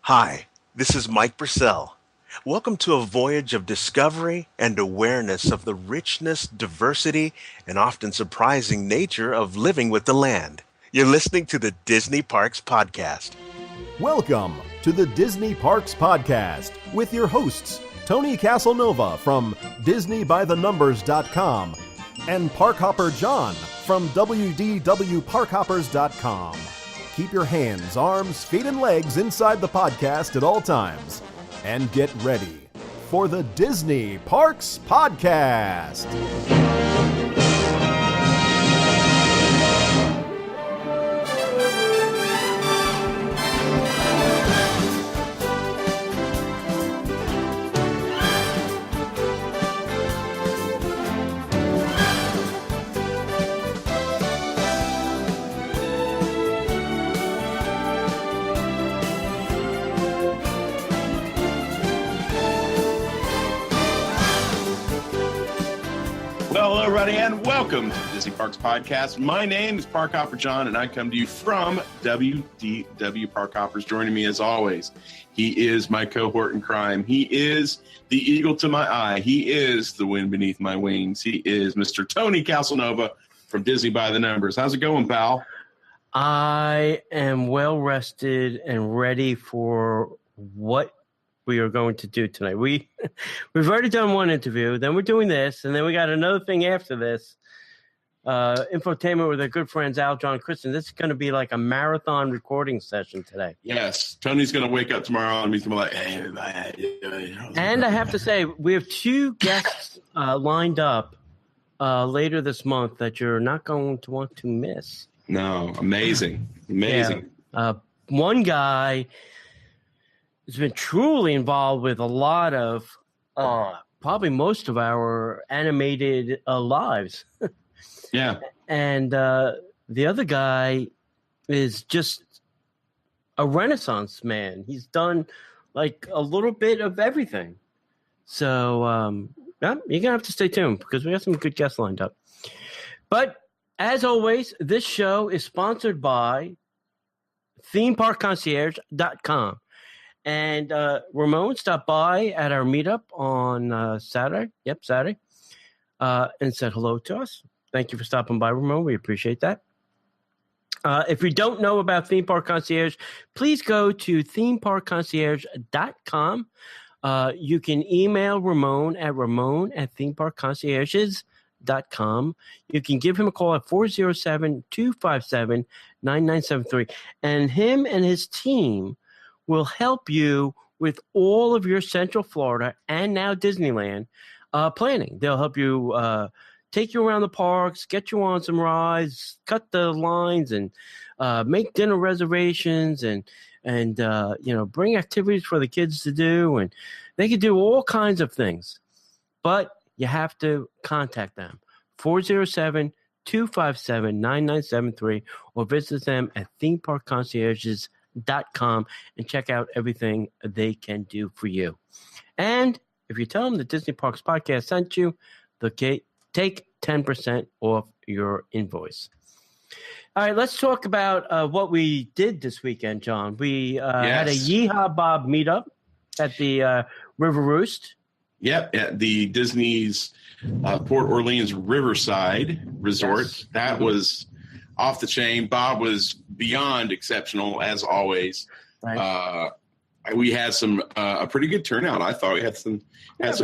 Hi, this is Mike Purcell. Welcome to a voyage of discovery and awareness of the richness, diversity, and often surprising nature of living with the land. You're listening to the Disney Parks Podcast. Welcome to the Disney Parks Podcast with your hosts, Tony Casanova from DisneyByTheNumbers.com and Parkhopper John from WDWParkhoppers.com. Keep your hands, arms, feet, and legs inside the podcast at all times. And get ready for the Disney Parks Podcast. Hello, everybody, and welcome to the Disney Parks Podcast. My name is Parkhopper John, and I come to you from WDW Parkhoppers. Joining me, as always, he is my cohort in crime. He is the eagle to my eye. He is the wind beneath my wings. He is Mr. Tony Casanova from Disney by the Numbers. How's it going, pal? I am well rested and ready for what we are going to do tonight. We've already done one interview, then we're doing this, and then we got another thing after this. Infotainment with our good friends Al, John, Kristen. This is going to be like a marathon recording session today. Yes, Tony's going to wake up tomorrow and he's going to be like, hey. And I have to say, we have two guests lined up later this month that you're not going to want to miss. No, amazing. Yeah. One guy has been truly involved with a lot of, probably most of our animated lives. Yeah. And the other guy is just a Renaissance man. He's done like a little bit of everything. So yeah, you're going to have to stay tuned because we have some good guests lined up. But as always, this show is sponsored by themeparkconcierge.com. And Ramon stopped by at our meetup on Saturday. Yep, Saturday. And said hello to us. Thank you for stopping by, Ramon. We appreciate that. If you don't know about Theme Park Concierge, please go to themeparkconcierge.com. You can email Ramon at themeparkconcierges.com. You can give him a call at 407-257-9973. And him and his team will help you with all of your Central Florida and now Disneyland planning. They'll help you take you around the parks, get you on some rides, cut the lines, and make dinner reservations, and bring activities for the kids to do. And they can do all kinds of things. But you have to contact them, 407-257-9973, or visit them at themeparkconcierges.com and check out everything they can do for you. And if you tell them the Disney Parks Podcast sent you, they'll take 10% off your invoice. All right, let's talk about what we did this weekend, John. We had a Yehaw Bob meetup at the River Roost. Yep, at the Disney's Port Orleans Riverside Resort. Yes. That was off the chain. Bob was beyond exceptional, as always. Right. We had a pretty good turnout. I thought we had some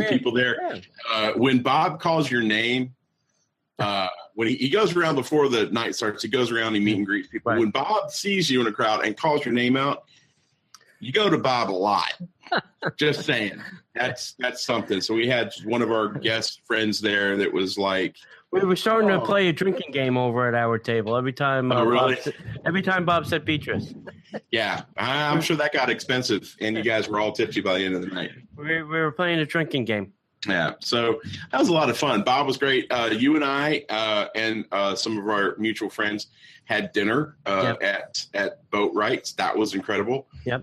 people there. Yeah. When Bob calls your name, when he goes around before the night starts, he goes around and meet and greets people. Right. When Bob sees you in a crowd and calls your name out, you go to Bob a lot. Just saying. That's something. So we had one of our guest friends there that was like, we were starting to play a drinking game over at our table every time. Really? Every time Bob said Beatrice. Yeah, I'm sure that got expensive, and you guys were all tipsy by the end of the night. We were playing a drinking game. Yeah, so that was a lot of fun. Bob was great. You and I and some of our mutual friends had dinner at Boat Rights. That was incredible. Yep.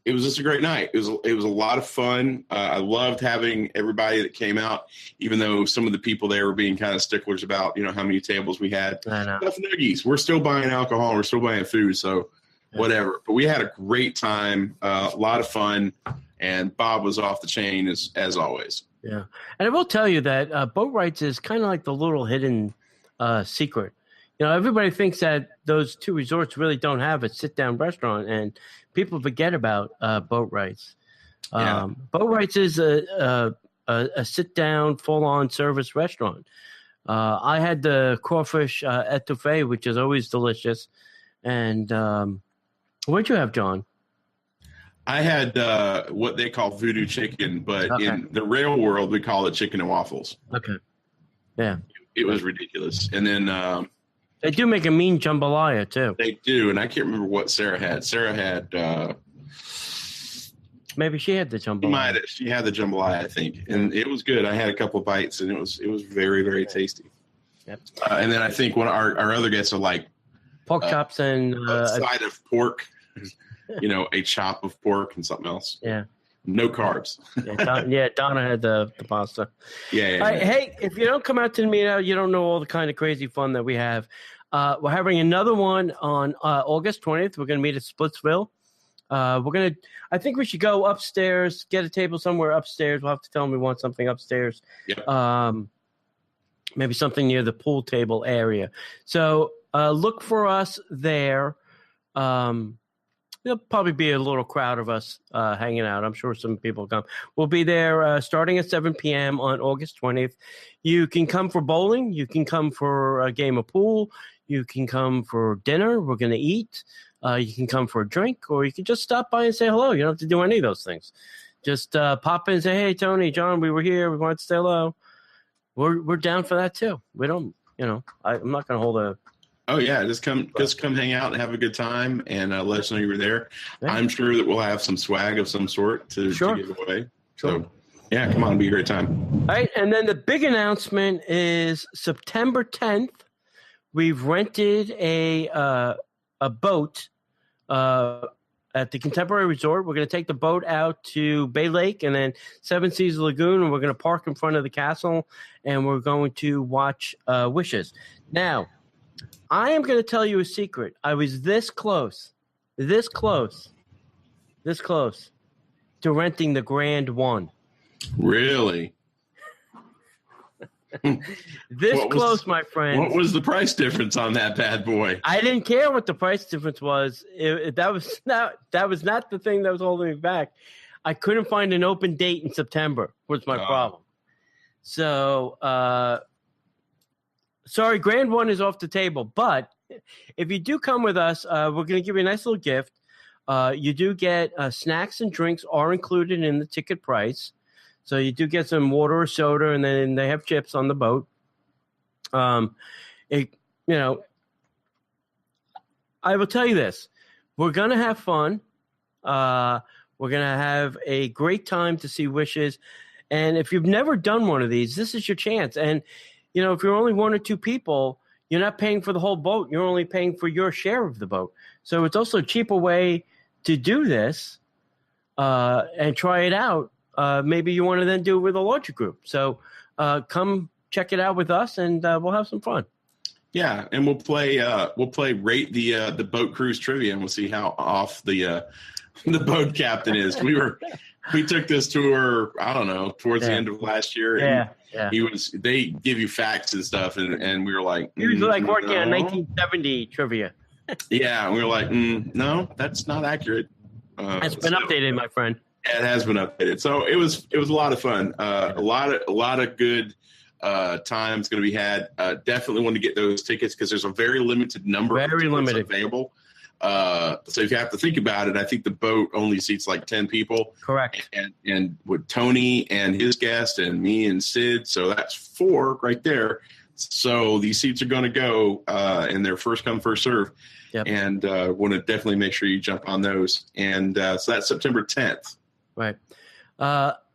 It was just a great night. It was a lot of fun. I loved having everybody that came out, even though some of the people there were being kind of sticklers about, how many tables we had. I know. Enough nuggies. We're still buying alcohol. We're still buying food. So whatever. But we had a great time, a lot of fun, and Bob was off the chain as always. Yeah, and I will tell you that boat rides is kind of like the little hidden secret. Everybody thinks that those two resorts really don't have a sit-down restaurant, and people forget about boat rides. Boat rides is a sit-down, full-on service restaurant. I had the crawfish etouffee, which is always delicious. And what'd you have, John? I had what they call voodoo chicken, but in the real world, we call it chicken and waffles. Okay. Yeah. It was ridiculous. And then they do make a mean jambalaya, too. They do, and I can't remember what Sarah had. Sarah had... maybe she had the jambalaya. She had the jambalaya, I think. And it was good. I had a couple of bites, and it was very, very tasty. Yep. And then I think one of our other guests are like... pork chops and... a side of pork, a chop of pork and something else. Yeah. No carbs. Donna had the pasta. Yeah. Hey, if you don't come out to the meetup, you don't know all the kind of crazy fun that we have. We're having another one on August 20th. We're going to meet at Splitsville. I think we should go upstairs, get a table somewhere upstairs. We'll have to tell them we want something upstairs. Yep. Maybe something near the pool table area. So look for us there. There'll probably be a little crowd of us hanging out. I'm sure some people will come. We'll be there starting at 7 p.m. on August 20th. You can come for bowling. You can come for a game of pool. You can come for dinner. We're going to eat. You can come for a drink, or you can just stop by and say hello. You don't have to do any of those things. Just pop in and say, hey, Tony, John, we were here. We wanted to say hello. We're down for that, too. We don't, I'm not going to hold a... Oh yeah, just come hang out and have a good time, and let us know you were there. Yeah. I'm sure that we'll have some swag of some sort to give away. So yeah, come on, be a great time. All right, and then the big announcement is September 10th. We've rented a boat at the Contemporary Resort. We're going to take the boat out to Bay Lake and then Seven Seas Lagoon, and we're going to park in front of the castle, and we're going to watch Wishes. Now, I am going to tell you a secret. I was this close to renting the Grand One. Really? My friend. What was the price difference on that bad boy? I didn't care what the price difference was. That was not the thing that was holding me back. I couldn't find an open date in September was my problem. So, sorry, Grand One is off the table. But if you do come with us, we're going to give you a nice little gift. You do get snacks and drinks are included in the ticket price. So you do get some water or soda, and then they have chips on the boat. I will tell you this. We're going to have fun. We're going to have a great time to see Wishes. And if you've never done one of these, this is your chance. And if you're only one or two people, you're not paying for the whole boat. You're only paying for your share of the boat. So it's also a cheaper way to do this and try it out. Maybe you want to then do it with a larger group. So come check it out with us, and we'll have some fun. Yeah, and we'll play rate the boat cruise trivia, and we'll see how off the boat captain is. We took this tour, I don't know, towards the end of last year. Yeah. They give you facts and stuff, and we were like, he was like working on 1970 trivia. Yeah, and we were like, no, that's not accurate. It's been updated, my friend. Yeah, it has been updated. So it was a lot of fun. A lot of good times going to be had. Definitely want to get those tickets because there's a very limited number of tickets available. So if you have to think about it, I think the boat only seats like 10 people. Correct. And with Tony and his guest and me and Sid, so that's 4 right there. So these seats are going to go and they're first come, first serve. Yep. And want to definitely make sure you jump on those. And so that's September 10th. Right.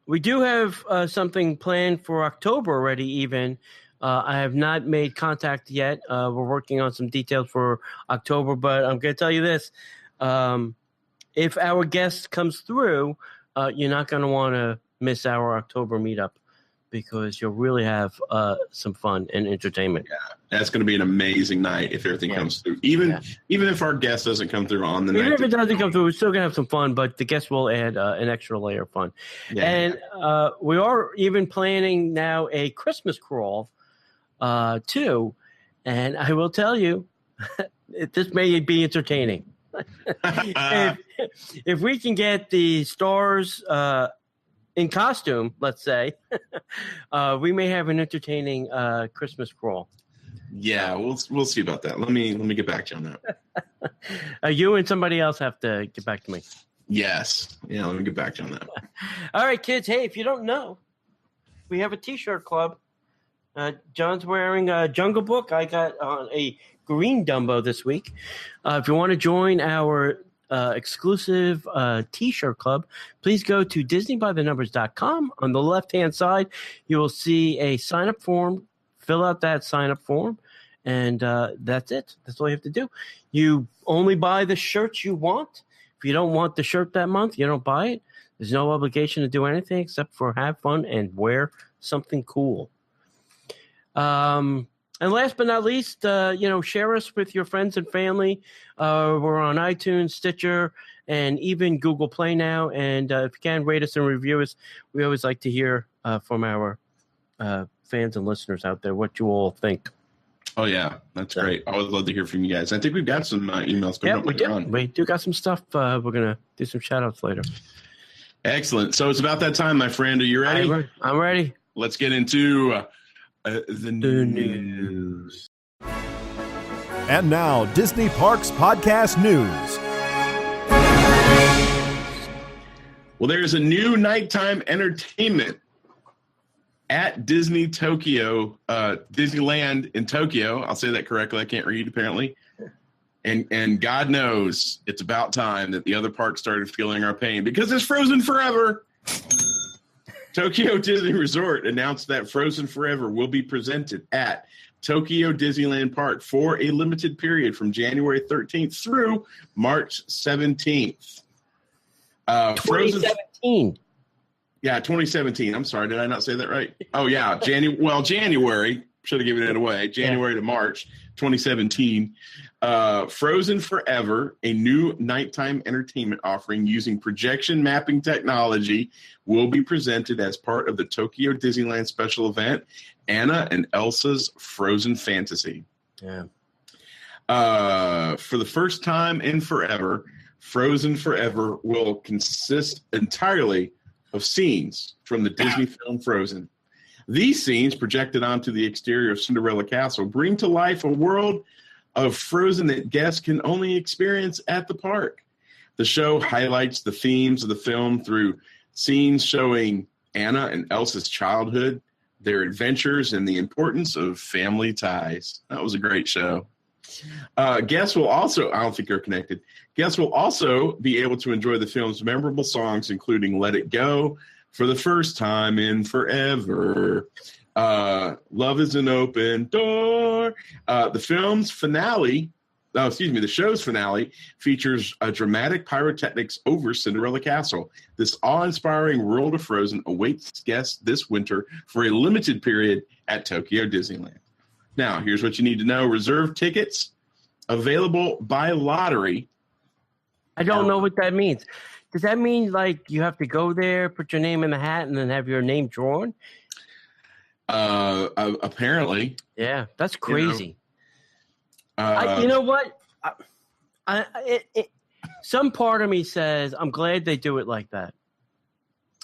We do have something planned for October already even. I have not made contact yet. We're working on some details for October, but I'm going to tell you this. If our guest comes through, you're not going to want to miss our October meetup. because you'll really have some fun and entertainment. Yeah, that's going to be an amazing night if everything comes through. Even if our guest doesn't come through on the night. Even if it doesn't come through, we're still going to have some fun, but the guest will add an extra layer of fun. Yeah. And we are even planning now a Christmas crawl, too. And I will tell you, this may be entertaining. if we can get the stars in costume, let's say, we may have an entertaining Christmas crawl. Yeah, we'll see about that. Let me get back to you on that. You and somebody else have to get back to me. Yes. Yeah, let me get back to you on that. All right, kids. Hey, if you don't know, we have a T-shirt club. John's wearing a Jungle Book. I got on a green Dumbo this week. If you want to join our exclusive T-shirt club, please go to DisneyByTheNumbers.com. On the left-hand side, you will see a sign-up form. Fill out that sign-up form, and that's it. That's all you have to do. You only buy the shirts you want. If you don't want the shirt that month, you don't buy it. There's no obligation to do anything except for have fun and wear something cool. And last but not least, share us with your friends and family. We're on iTunes, Stitcher, and even Google Play now. And if you can, rate us and review us. We always like to hear from our fans and listeners out there what you all think. Oh, yeah. That's great. I would love to hear from you guys. I think we've got some emails coming up later on. We do got some stuff. We're going to do some shout-outs later. Excellent. So it's about that time, my friend. Are you ready? I'm ready. Let's get into the news. And now, Disney Parks Podcast News. Well, there's a new nighttime entertainment at Disneyland in Tokyo. I'll say that correctly. I can't read, apparently. And God knows it's about time that the other parks started feeling our pain because it's Frozen Forever. Tokyo Disney Resort announced that Frozen Forever will be presented at Tokyo Disneyland Park for a limited period from January 13th through March 17th. 2017. Yeah, 2017. I'm sorry, did I not say that right? Oh, yeah, January. Should have given it away. January to March 2017. Frozen Forever, a new nighttime entertainment offering using projection mapping technology, will be presented as part of the Tokyo Disneyland special event, Anna and Elsa's Frozen Fantasy. Yeah. For the first time in forever, Frozen Forever will consist entirely of scenes from the Disney film Frozen. These scenes, projected onto the exterior of Cinderella Castle, bring to life a world of Frozen that guests can only experience at the park. The show highlights the themes of the film through scenes showing Anna and Elsa's childhood, their adventures, and the importance of family ties. That was a great show. Guests will also, I don't think they're connected, guests will also be able to enjoy the film's memorable songs, including Let It Go, For the First Time in Forever, Love is an Open Door. The show's finale features a dramatic pyrotechnics over Cinderella Castle. This awe-inspiring world of Frozen awaits guests this winter for a limited period at Tokyo Disneyland. Now, here's what you need to know. Reserve tickets available by lottery. I don't know what that means. Does that mean like you have to go there, put your name in the hat, and then have your name drawn? Apparently. Yeah, that's crazy. You know what? Some part of me says I'm glad they do it like that.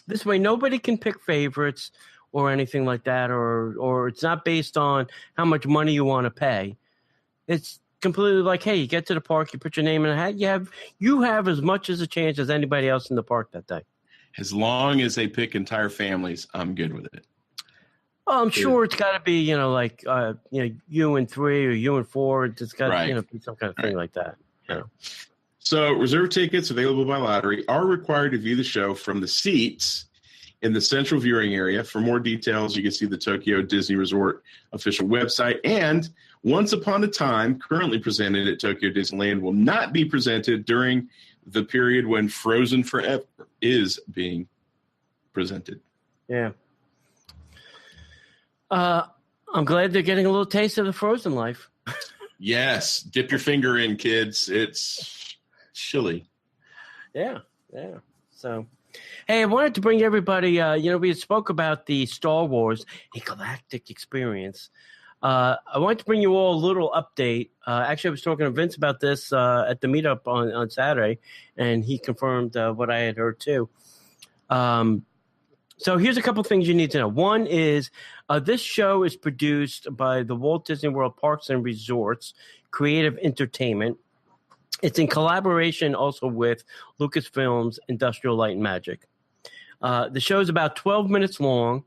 This way, nobody can pick favorites or anything like that, or it's not based on how much money you want to pay. It's completely like, hey, you get to the park, you put your name in a hat, you have as much as a chance as anybody else in the park that day. As long as they pick entire families, I'm good with it. Well, I'm sure it's got to be, you and 3 or you and 4. It's got to, be some kind of thing like that. You know. So reserve tickets available by lottery are required to view the show from the seats in the central viewing area. For more details, you can see the Tokyo Disney Resort official website. And Once Upon a Time, currently presented at Tokyo Disneyland, will not be presented during the period when Frozen Forever is being presented. Yeah. I'm glad they're getting a little taste of the frozen life. Yes. Dip your finger in, kids. It's chilly. Yeah. So, hey, I wanted to bring everybody, we spoke about the Star Wars, a galactic experience. I wanted to bring you all a little update. Actually, I was talking to Vince about this at the Meetup on Saturday, and he confirmed what I had heard too. So here's a couple things you need to know. One is this show is produced by the Walt Disney World Parks and Resorts Creative Entertainment. It's in collaboration also with Lucasfilm's Industrial Light and Magic. The show is about 12 minutes long.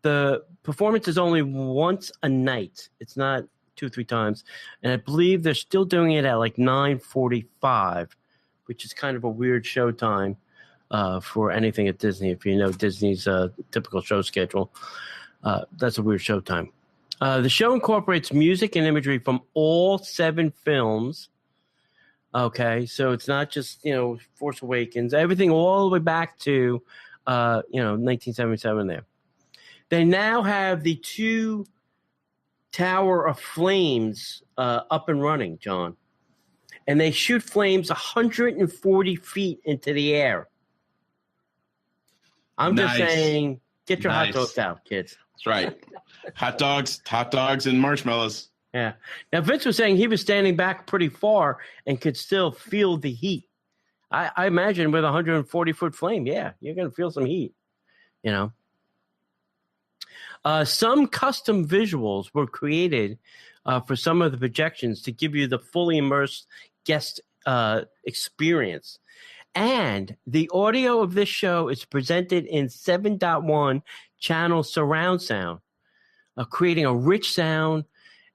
The performance is only once a night. It's not 2-3 times. And I believe they're still doing it at like 9:45, which is kind of a weird show time for anything at Disney. If you know Disney's typical show schedule, that's a weird show time. The show incorporates music and imagery from all 7 films. Okay, so it's not just, Force Awakens, everything all the way back to, 1977 there. They now have the 2 Tower of Flames up and running, John. And they shoot flames 140 feet into the air. I'm just saying, get your hot dogs out, kids. That's right. Hot dogs and marshmallows. Yeah. Now, Vince was saying he was standing back pretty far and could still feel the heat. I imagine with a 140-foot flame, yeah, you're going to feel some heat, Some custom visuals were created for some of the projections to give you the fully immersed guest experience. And the audio of this show is presented in 7.1 channel surround sound, creating a rich sound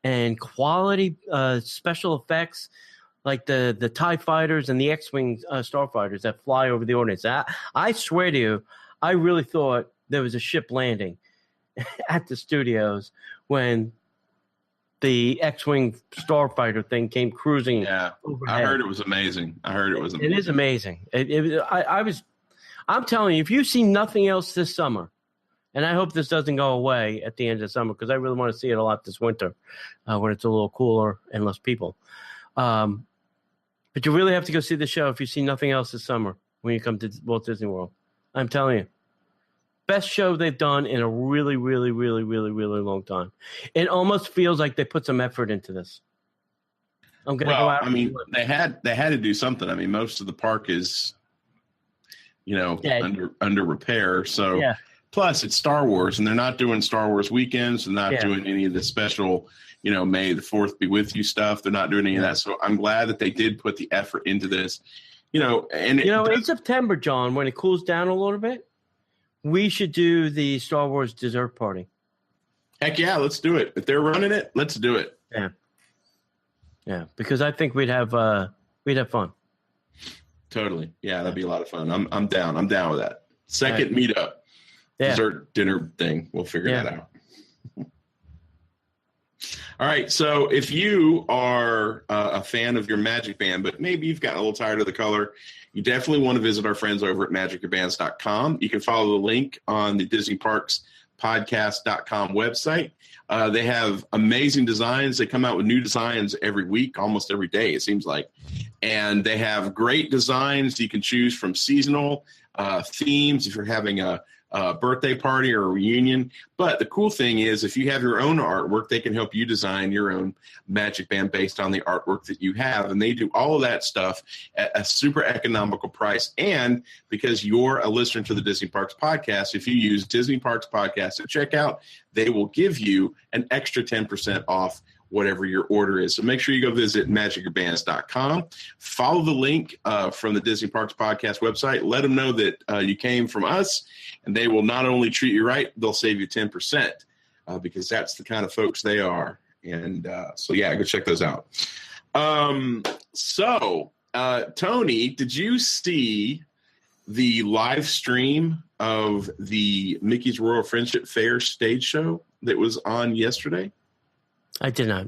and quality special effects like the TIE fighters and the X-Wing starfighters that fly over the audience. I swear to you, I really thought there was a ship landing at the studios when the X-Wing starfighter thing came cruising. Yeah, overhead. I heard it was amazing. It is amazing. I'm telling you, if you see nothing else this summer, and I hope this doesn't go away at the end of the summer because I really want to see it a lot this winter when it's a little cooler and less people. But you really have to go see the show if you see nothing else this summer when you come to Walt Disney World. I'm telling you. Best show they've done in a really, really, really, really, really long time. It almost feels like they put some effort into this. I'm going to go out. I mean, they had to do something. I mean, most of the park is, under repair. So, yeah. Plus, it's Star Wars, and they're not doing Star Wars weekends. They're not doing any of the special, May the 4th be with you stuff. They're not doing any of that. So I'm glad that they did put the effort into this. In September, John, when it cools down a little bit, we should do the Star Wars dessert party. Heck yeah, let's do it. If they're running it, let's do it. Yeah. Yeah, because I think we'd have fun. Totally. Yeah, that'd be a lot of fun. I'm down. I'm down with that. Second Meetup. Dessert dinner thing. We'll figure that out. All right. So if you are a fan of your Magic Band, but maybe you've gotten a little tired of the color, you definitely want to visit our friends over at magicyourbands.com. You can follow the link on the Disney Parks podcast.com website. They have amazing designs. They come out with new designs every week, almost every day, it seems like. And they have great designs. You can choose from seasonal themes if you're having a birthday party or a reunion. But the cool thing is, if you have your own artwork, they can help you design your own Magic Band based on the artwork that you have. And they do all of that stuff at a super economical price. And because you're a listener to the Disney Parks podcast, if you use Disney Parks podcast at checkout, they will give you an extra 10% off whatever your order is. So make sure you go visit magicyourbands.com. Follow the link from the Disney Parks podcast website. Let them know that you came from us, and they will not only treat you right, they'll save you 10% because that's the kind of folks they are. And so, go check those out. Tony, did you see the live stream of the Mickey's Royal Friendship Fair stage show that was on yesterday? I did not.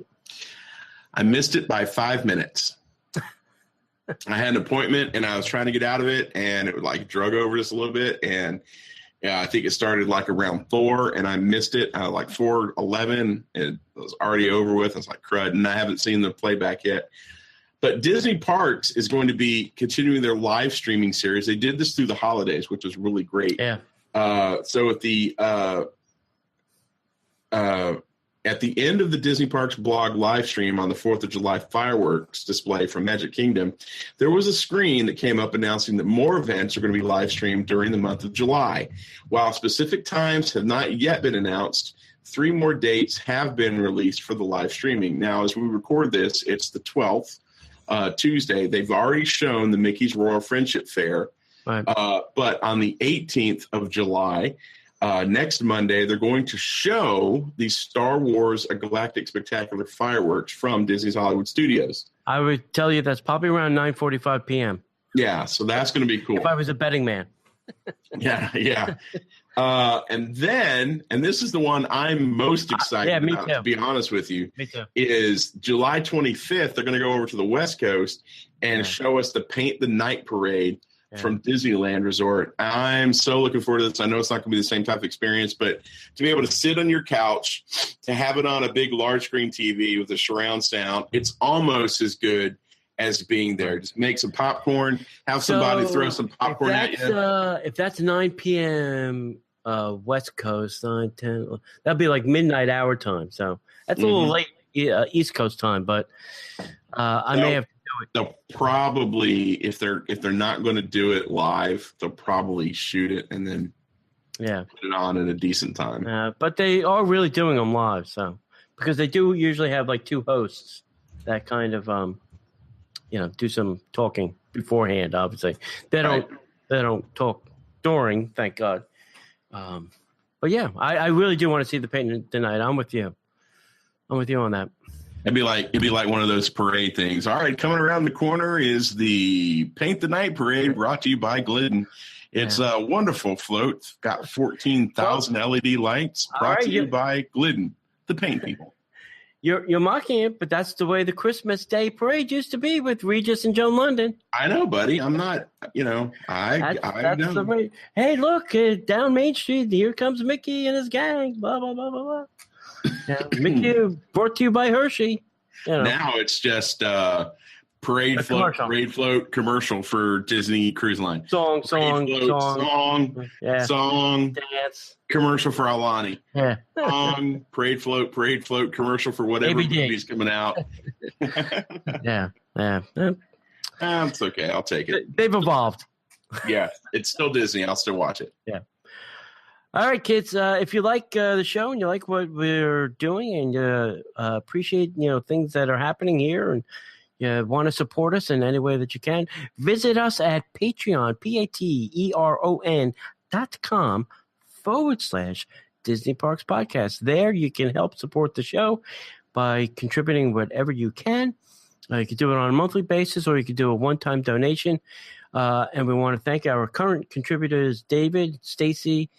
I missed it by 5 minutes. I had an appointment and I was trying to get out of it, and it like drug over just a little bit, and Yeah, I think it started like around 4, and I missed it. Like 4:11, it was already over with. I was like, crud, and I haven't seen the playback yet. But Disney Parks is going to be continuing their live streaming series. They did this through the holidays, which was really great. Yeah. So at the end of the Disney Parks blog live stream on the 4th of July fireworks display from Magic Kingdom, there was a screen that came up announcing that more events are going to be live streamed during the month of July. While specific times have not yet been announced, 3 more dates have been released for the live streaming. Now, as we record this, it's the 12th, Tuesday. They've already shown the Mickey's Royal Friendship Fair. Right. But on the 18th of July, next Monday, they're going to show the Star Wars A Galactic Spectacular fireworks from Disney's Hollywood Studios. I would tell you that's probably around 9:45 p.m. Yeah, so that's going to be cool. If I was a betting man. Yeah. And this is the one I'm most excited about, to be honest with you. Me too. Is July 25th, they're going to go over to the West Coast and show us the Paint the Night Parade from Disneyland Resort. I'm so looking forward to this. I know it's not going to be the same type of experience, but to be able to sit on your couch, to have it on a big, large screen TV with a surround sound, it's almost as good as being there. Just make some popcorn, have somebody throw some popcorn at you. If that's 9 p.m. West Coast, 9, 10, that'd be like midnight hour time. So that's a little late East Coast time, but I may have. They'll probably, if they're not going to do it live, they'll probably shoot it and then put it on at a decent time. But they are really doing them live, so because they do usually have like 2 hosts that kind of do some talking beforehand. Obviously, they don't talk during. Thank God. But yeah, I really do want to see the paint tonight. I'm with you. I'm with you on that. It'd be like one of those parade things. All right, coming around the corner is the Paint the Night Parade, brought to you by Glidden. It's a wonderful float. It's got 14,000 LED lights, brought to you by Glidden, the paint people. You're mocking it, but that's the way the Christmas Day Parade used to be with Regis and Joan London. I know, buddy. I'm not. I know. The way. Hey, look, down Main Street, here comes Mickey and his gang. Blah blah blah blah blah. Mickey, brought to you by Hershey. Now it's just parade float commercial for Disney Cruise Line. Song, dance, commercial for Alani. Yeah, song, parade float commercial for whatever movie's coming out. yeah. It's okay. I'll take it. They've evolved. Yeah, it's still Disney. I'll still watch it. Yeah. All right, kids. If you like the show and you like what we're doing and you appreciate things that are happening here and you want to support us in any way that you can, visit us at Patreon, patreon.com/Disney Parks Podcast. There you can help support the show by contributing whatever you can. You can do it on a monthly basis or you can do a one-time donation. And we want to thank our current contributors, David, Stacy,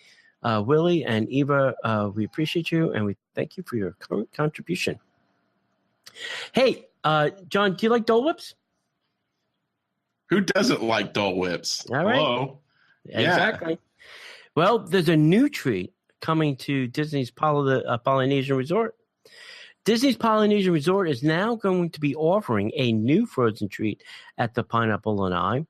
Willie, and Eva. We appreciate you, and we thank you for your current contribution. Hey, John, do you like Dole Whips? Who doesn't like Dole Whips? All right. Hello. Exactly. Yeah. Well, there's a new treat coming to Disney's Polynesian Resort. Disney's Polynesian Resort is now going to be offering a new frozen treat at the Pineapple Lanai.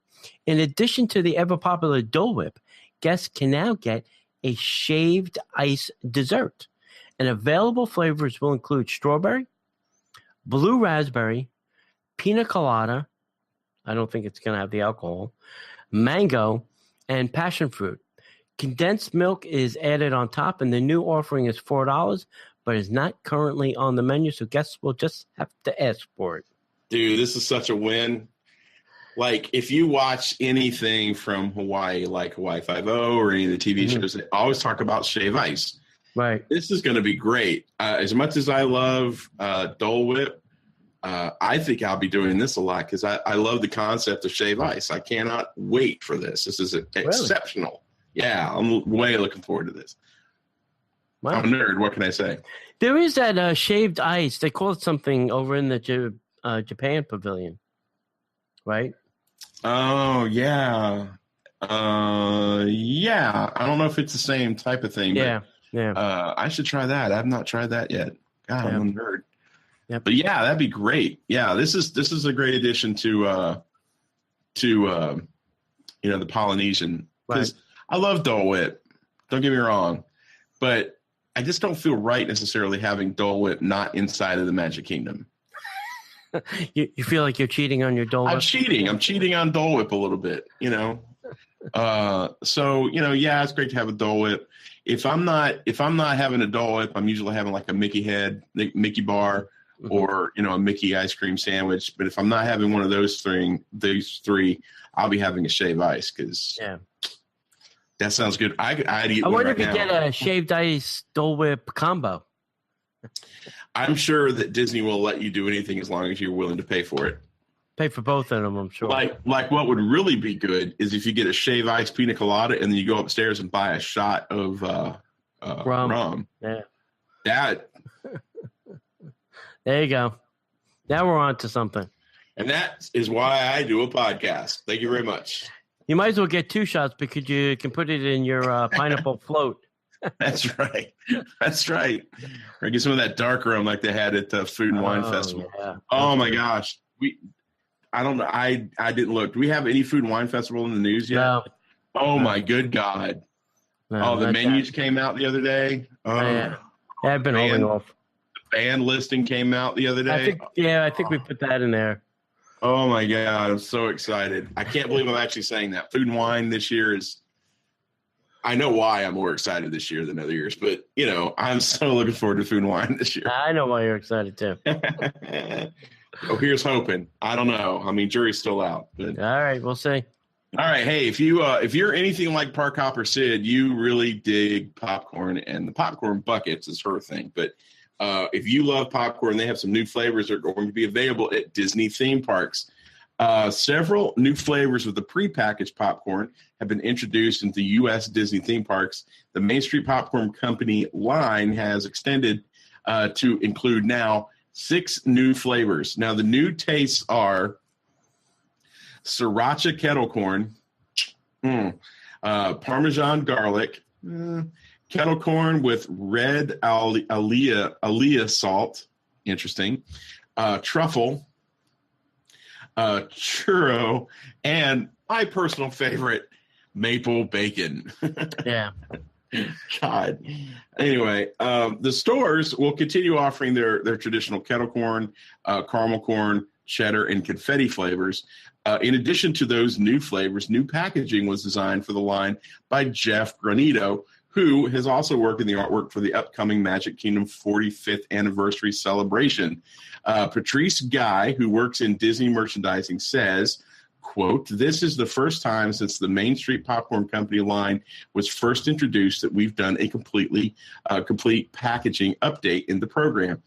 In addition to the ever-popular Dole Whip, guests can now get a shaved ice dessert. And available flavors will include strawberry, blue raspberry, pina colada, I don't think it's going to have the alcohol, mango, and passion fruit. Condensed milk is added on top, and the new offering is $4, but is not currently on the menu, so guests will just have to ask for it. Dude, this is such a win. Like, if you watch anything from Hawaii, like Hawaii Five-0 or any of the TV shows, they always talk about shave ice. Right. This is going to be great. As much as I love Dole Whip, I think I'll be doing this a lot because I love the concept of shave ice. I cannot wait for this. This is exceptional. Yeah, I'm way looking forward to this. Wow. I'm a nerd. What can I say? There is that shaved ice. They call it something over in the Japan pavilion, right? Oh, yeah. Yeah. I don't know if it's the same type of thing. Yeah. But, I should try that. I've not tried that yet. God, I'm a nerd. Yep. But yeah, that'd be great. Yeah, this is a great addition to the Polynesian, because I love Dole Whip. Don't get me wrong, but I just don't feel right necessarily having Dole Whip not inside of the Magic Kingdom. You feel like you're cheating on your Dole Whip? I'm cheating on Dole Whip a little bit, So, yeah, it's great to have a Dole Whip. If I'm not having a Dole Whip, I'm usually having like a Mickey bar, or a Mickey ice cream sandwich. But if I'm not having one of those three, I'll be having a shaved ice, because that sounds good. I'd eat. I wonder if you now. get a shaved ice Dole Whip combo. I'm sure that Disney will let you do anything as long as you're willing to pay for it. Pay for both of them, I'm sure. Like what would really be good is if you get a shave ice pina colada and then you go upstairs and buy a shot of rum. Yeah. That. There you go. Now we're on to something. And that is why I do a podcast. Thank you very much. You might as well get 2 shots, because you can put it in your pineapple float. That's right. That's right. Or get some of that dark rum like they had at the Food and Wine Festival. Yeah. Oh my gosh. I don't know. I didn't look. Do we have any Food and Wine Festival in the news yet? No. Oh my good God. No, the menus came out the other day. Oh, yeah. I've been holding off. The band listing came out the other day. I think we put that in there. Oh my God. I'm so excited. I can't believe I'm actually saying that. Food and Wine this year is, I know why I'm more excited this year than other years, but I'm so looking forward to Food and Wine this year. I know why you're excited too. Oh, here's hoping. I don't know. I mean, jury's still out. But. All right, we'll see. All right. Hey, if you're anything like Parkhopper Sid, you really dig popcorn, and the popcorn buckets is her thing. But if you love popcorn, they have some new flavors that are going to be available at Disney theme parks. Several new flavors of the prepackaged popcorn have been introduced into U.S. Disney theme parks. The Main Street Popcorn Company line has extended to include now 6 new flavors. Now, the new tastes are sriracha kettle corn, Parmesan garlic, kettle corn with red aliyah salt, interesting, truffle, churro, and my personal favorite, maple bacon. Yeah. God. Anyway, the stores will continue offering their traditional kettle corn, caramel corn, cheddar, and confetti flavors. In addition to those new flavors, new packaging was designed for the line by Jeff Granito, who has also worked in the artwork for the upcoming Magic Kingdom 45th anniversary celebration. Patrice Guy, who works in Disney merchandising, says, quote, "This is the first time since the Main Street Popcorn Company line was first introduced that we've done a complete packaging update in the program.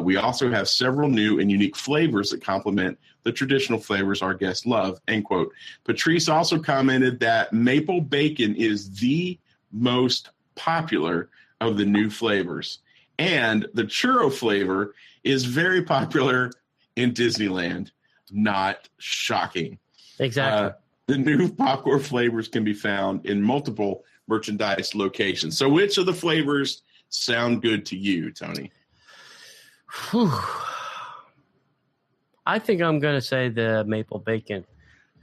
We also have several new and unique flavors that complement the traditional flavors our guests love," end quote. Patrice also commented that maple bacon is the most popular of the new flavors, and the churro flavor is very popular in Disneyland. Not shocking. Exactly. The new popcorn flavors can be found in multiple merchandise locations. So which of the flavors sound good to you, Tony? Whew. I think I'm going to say the maple bacon.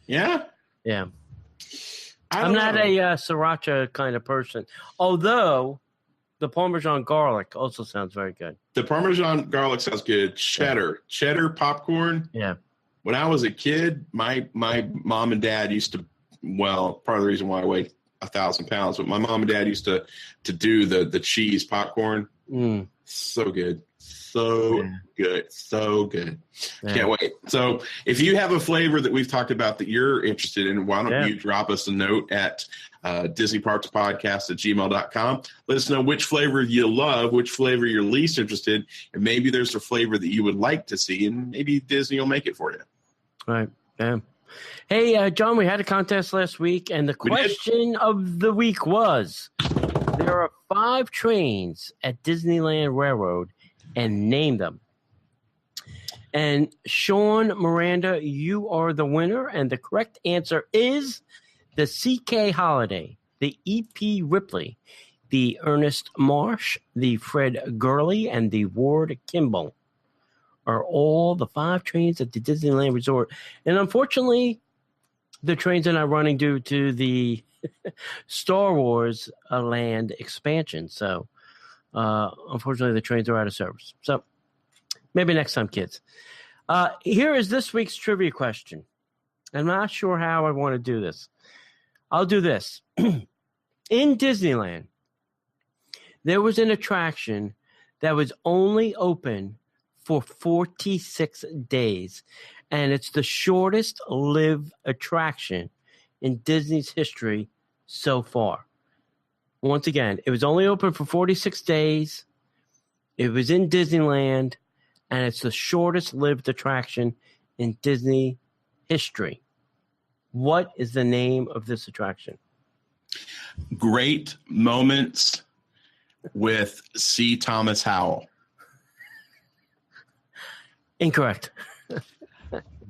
Yeah? Yeah. I'm not a sriracha kind of person, although the Parmesan garlic also sounds very good. The Parmesan garlic sounds good. Cheddar popcorn. Yeah. When I was a kid, my mom and dad used to, well, part of the reason why I weigh 1,000 pounds, but my mom and dad used to do the cheese popcorn. So good. Good. So good. Yeah. Can't wait. So if you have a flavor that we've talked about that you're interested in, why don't you drop us a note at DisneyParksPodcast@gmail.com. Let us know which flavor you love, which flavor you're least interested, and maybe there's a flavor that you would like to see, and maybe Disney will make it for you. Right. Yeah. Hey, John, we had a contest last week, and the question of the week was, there are 5 trains at Disneyland Railroad, and name them. And Sean Miranda, you are the winner, and the correct answer is the C.K. Holiday, the E.P. Ripley, the Ernest Marsh, the Fred Gurley, and the Ward Kimball are all the 5 trains at the Disneyland Resort. And unfortunately, the trains are not running due to the Star Wars land expansion. So, unfortunately, the trains are out of service. So, maybe next time, kids. Here is this week's trivia question. I'm not sure how I want to do this. I'll do this. In Disneyland, there was an attraction that was only open for 46 days, and it's the shortest lived attraction in Disney's history so far. Once again, it was only open for 46 days. It was in Disneyland, and it's the shortest lived attraction in Disney history. What is the name of this attraction? Great Moments with C. Thomas Howell. Incorrect.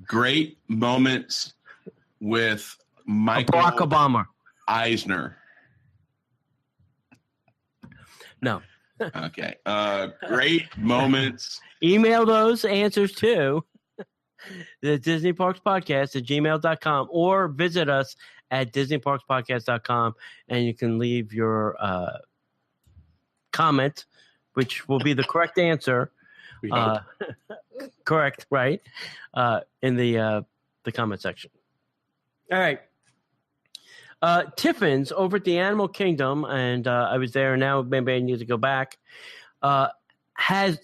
Great Moments with Michael Barack Obama. Eisner. No. Okay. Great Moments. Email those answers to the Disney Parks Podcast at gmail.com or visit us at disneyparkspodcast.com, and you can leave your comment, which will be the correct answer. Correct, right? In the comment section. All right. Tiffins over at the Animal Kingdom, and I was there, and now maybe I need to go back, has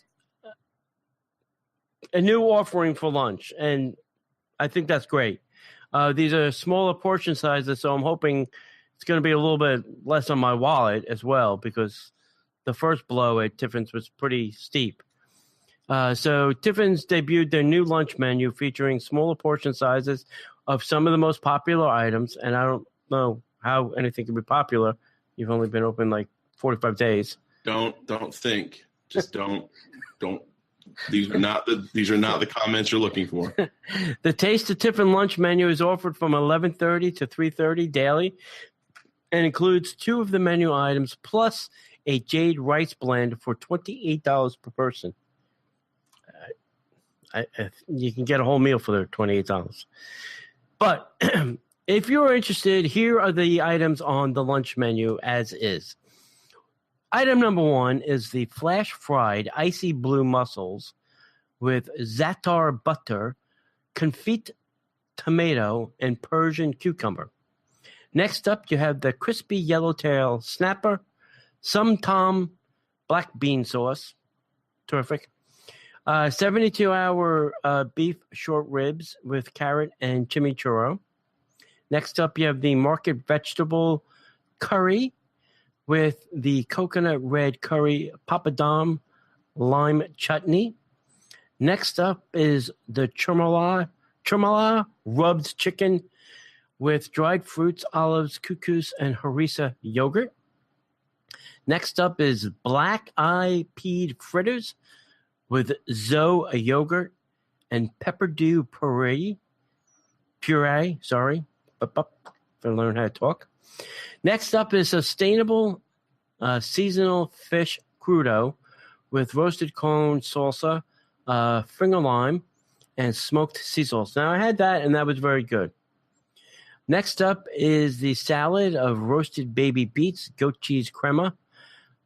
a new offering for lunch, and I think that's great. These are smaller portion sizes, so I'm hoping it's going to be a little bit less on my wallet as well, because the first blow at Tiffins was pretty steep. So Tiffins debuted their new lunch menu featuring smaller portion sizes of some of the most popular items, and I don't know how anything can be popular. You've only been open like 45 days. Don't think. Just don't. These are not the comments you're looking for. The Taste of Tiffin lunch menu is offered from 11:30 to 3:30 daily and includes 2 of the menu items plus a jade rice blend for $28 per person. You can get a whole meal for the $28. But if you're interested, here are the items on the lunch menu as is. Item number 1 is the flash fried icy blue mussels with za'atar butter, confit tomato, and Persian cucumber. Next up, you have the crispy yellowtail snapper, some tom black bean sauce. Terrific. 72-hour beef short ribs with carrot and chimichurro. Next up, you have the market vegetable curry with the coconut red curry papadum lime chutney. Next up is the churmala rubbed chicken with dried fruits, olives, couscous, and harissa yogurt. Next up is black-eye peed fritters with zoe yogurt and pepperdew puree. If I learn how to talk. Next up is sustainable seasonal fish crudo with roasted corn salsa, finger lime, and smoked sea sauce. Now, I had that, and that was very good. Next up is the salad of roasted baby beets, goat cheese crema,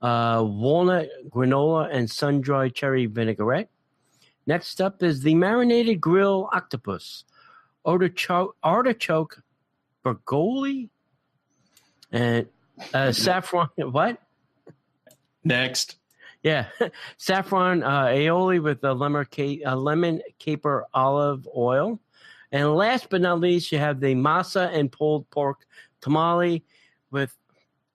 walnut granola, and sun-dried cherry vinaigrette. Next up is the marinated grill octopus, artichoke bergoli, and saffron. What? Next. Yeah, saffron aioli with a lemon caper olive oil. And last but not least, you have the masa and pulled pork tamale with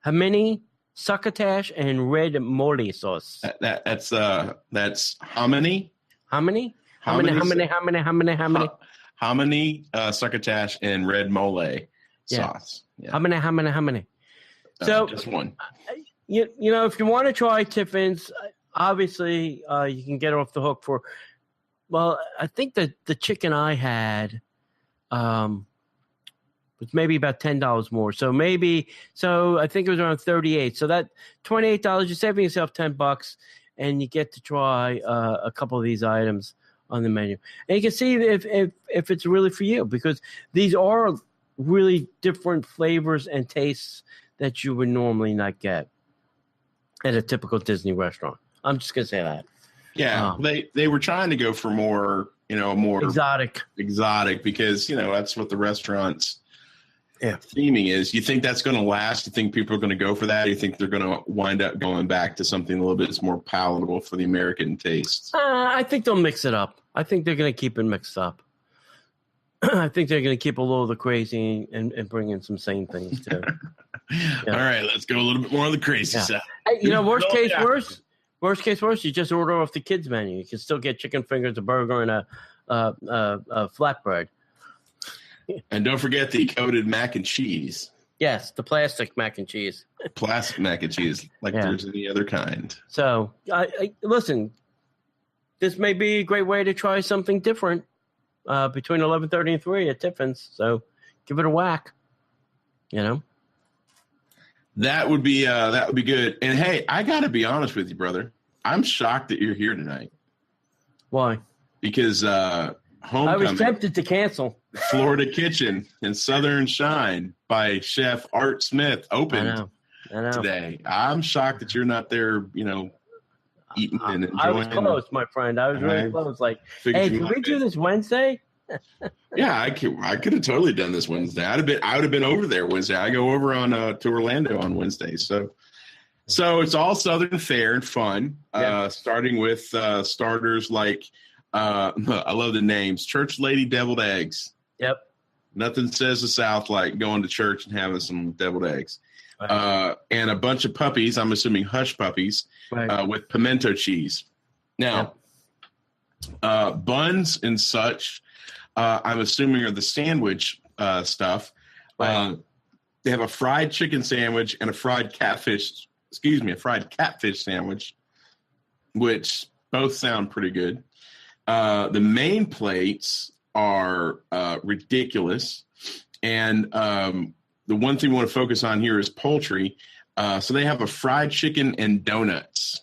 hamini, succotash, and red mole sauce. That's hominy. Hominy, succotash, and red mole sauce. Yeah. Hominy. So just one. You know, if you want to try Tiffins, obviously you can get off the hook for. Well, I think that the chicken I had It's maybe about $10 more. So I think it was around 38. So that $28, you're saving yourself $10, and you get to try a couple of these items on the menu. And you can see if it's really for you, because these are really different flavors and tastes that you would normally not get at a typical Disney restaurant. I'm just going to say that. Yeah, they were trying to go for more exotic because, that's what the restaurant's theming is. You think that's going to last? You think people are going to go for that? You think they're going to wind up going back to something a little bit more palatable for the American taste? I think they'll mix it up. I think they're going to keep it mixed up. I think they're going to keep a little of the crazy and bring in some sane things too. All right, let's go a little bit more on the crazy side. Hey, worst case worse, you just order off the kids menu. You can still get chicken fingers, a burger, and a flatbread. And don't forget the coated mac and cheese. Yes, the plastic mac and cheese. Plastic mac and cheese, there's any other kind. So, listen, this may be a great way to try something different between 11:30 and 3 at Tiffins. So, give it a whack. That would be good. And hey, I got to be honest with you, brother. I'm shocked that you're here tonight. Why? Because Homecoming, I was tempted to cancel. Florida Kitchen and Southern Shine by Chef Art Smith opened today. I'm shocked that you're not there, eating and enjoying. I was close, my friend. I was really close. Like, hey, can we do this Wednesday? Yeah, I could have totally done this Wednesday. I would have been over there Wednesday. I go over to Orlando on Wednesday. So it's all Southern fare and fun. Starting with starters like I love the names: Church Lady Deviled Eggs. Yep. Nothing says the South like going to church and having some deviled eggs. Right. And a bunch of puppies. I'm assuming hush puppies with pimento cheese. Now, buns and such. I'm assuming are the sandwich stuff. Right. They have a fried chicken sandwich and a fried catfish sandwich, which both sound pretty good. The main plates are ridiculous. And the one thing we want to focus on here is poultry. So they have a fried chicken and donuts.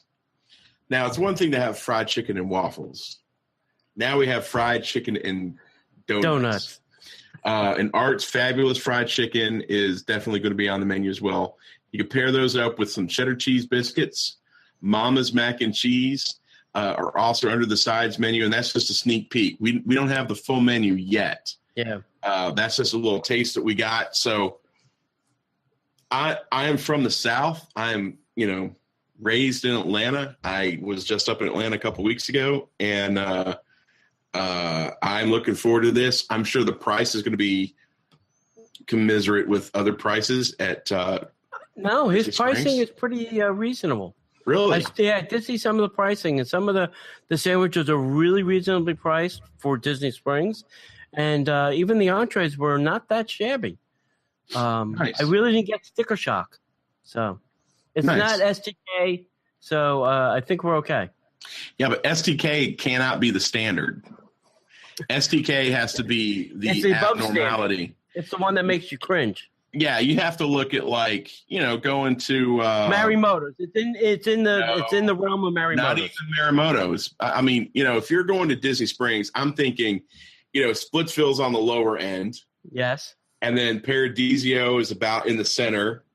Now, it's one thing to have fried chicken and waffles. Now we have fried chicken and donuts. And Art's fabulous fried chicken is definitely going to be on the menu as well. You can pair those up with some cheddar cheese biscuits. Mama's mac and cheese are also under the sides menu, and that's just a sneak peek. We don't have the full menu yet. Yeah. That's just a little taste that we got. So I am from the South. I'm, raised in Atlanta. I was just up in Atlanta a couple weeks ago, and I'm looking forward to this. I'm sure the price is going to be commensurate with other prices at No, his pricing is pretty reasonable. Really? I did see some of the pricing, and some of the sandwiches are really reasonably priced for Disney Springs, and even the entrees were not that shabby. Nice. I really didn't get sticker shock. So it's not STK, so I think we're okay. Yeah, but STK cannot be the standard. STK has to be the abnormality. It's the one that makes you cringe. Yeah, you have to look at going to Marimoto's. It's in the realm of Marimoto's. Not even Marimoto's. I mean, if you're going to Disney Springs, I'm thinking, Splitsville's on the lower end. Yes. And then Paradiso is about in the center.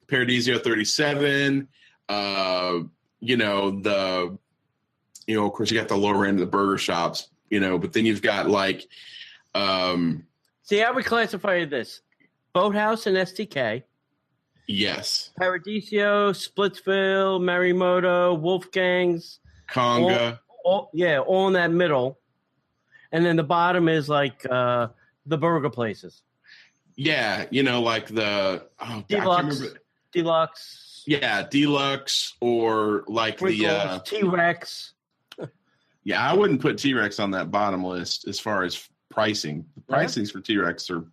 Paradiso 37. Of course you got the lower end of the burger shops, but then you've got see, I would classify this. Boathouse and STK. Yes. Paradiso, Splitsville, Marimoto, Wolfgang's. Conga. All in that middle. And then the bottom is the burger places. Yeah, like the Deluxe. Yeah, Deluxe or Sprinkles, T-Rex. Yeah, I wouldn't put T-Rex on that bottom list as far as pricing. The pricings for T-Rex are,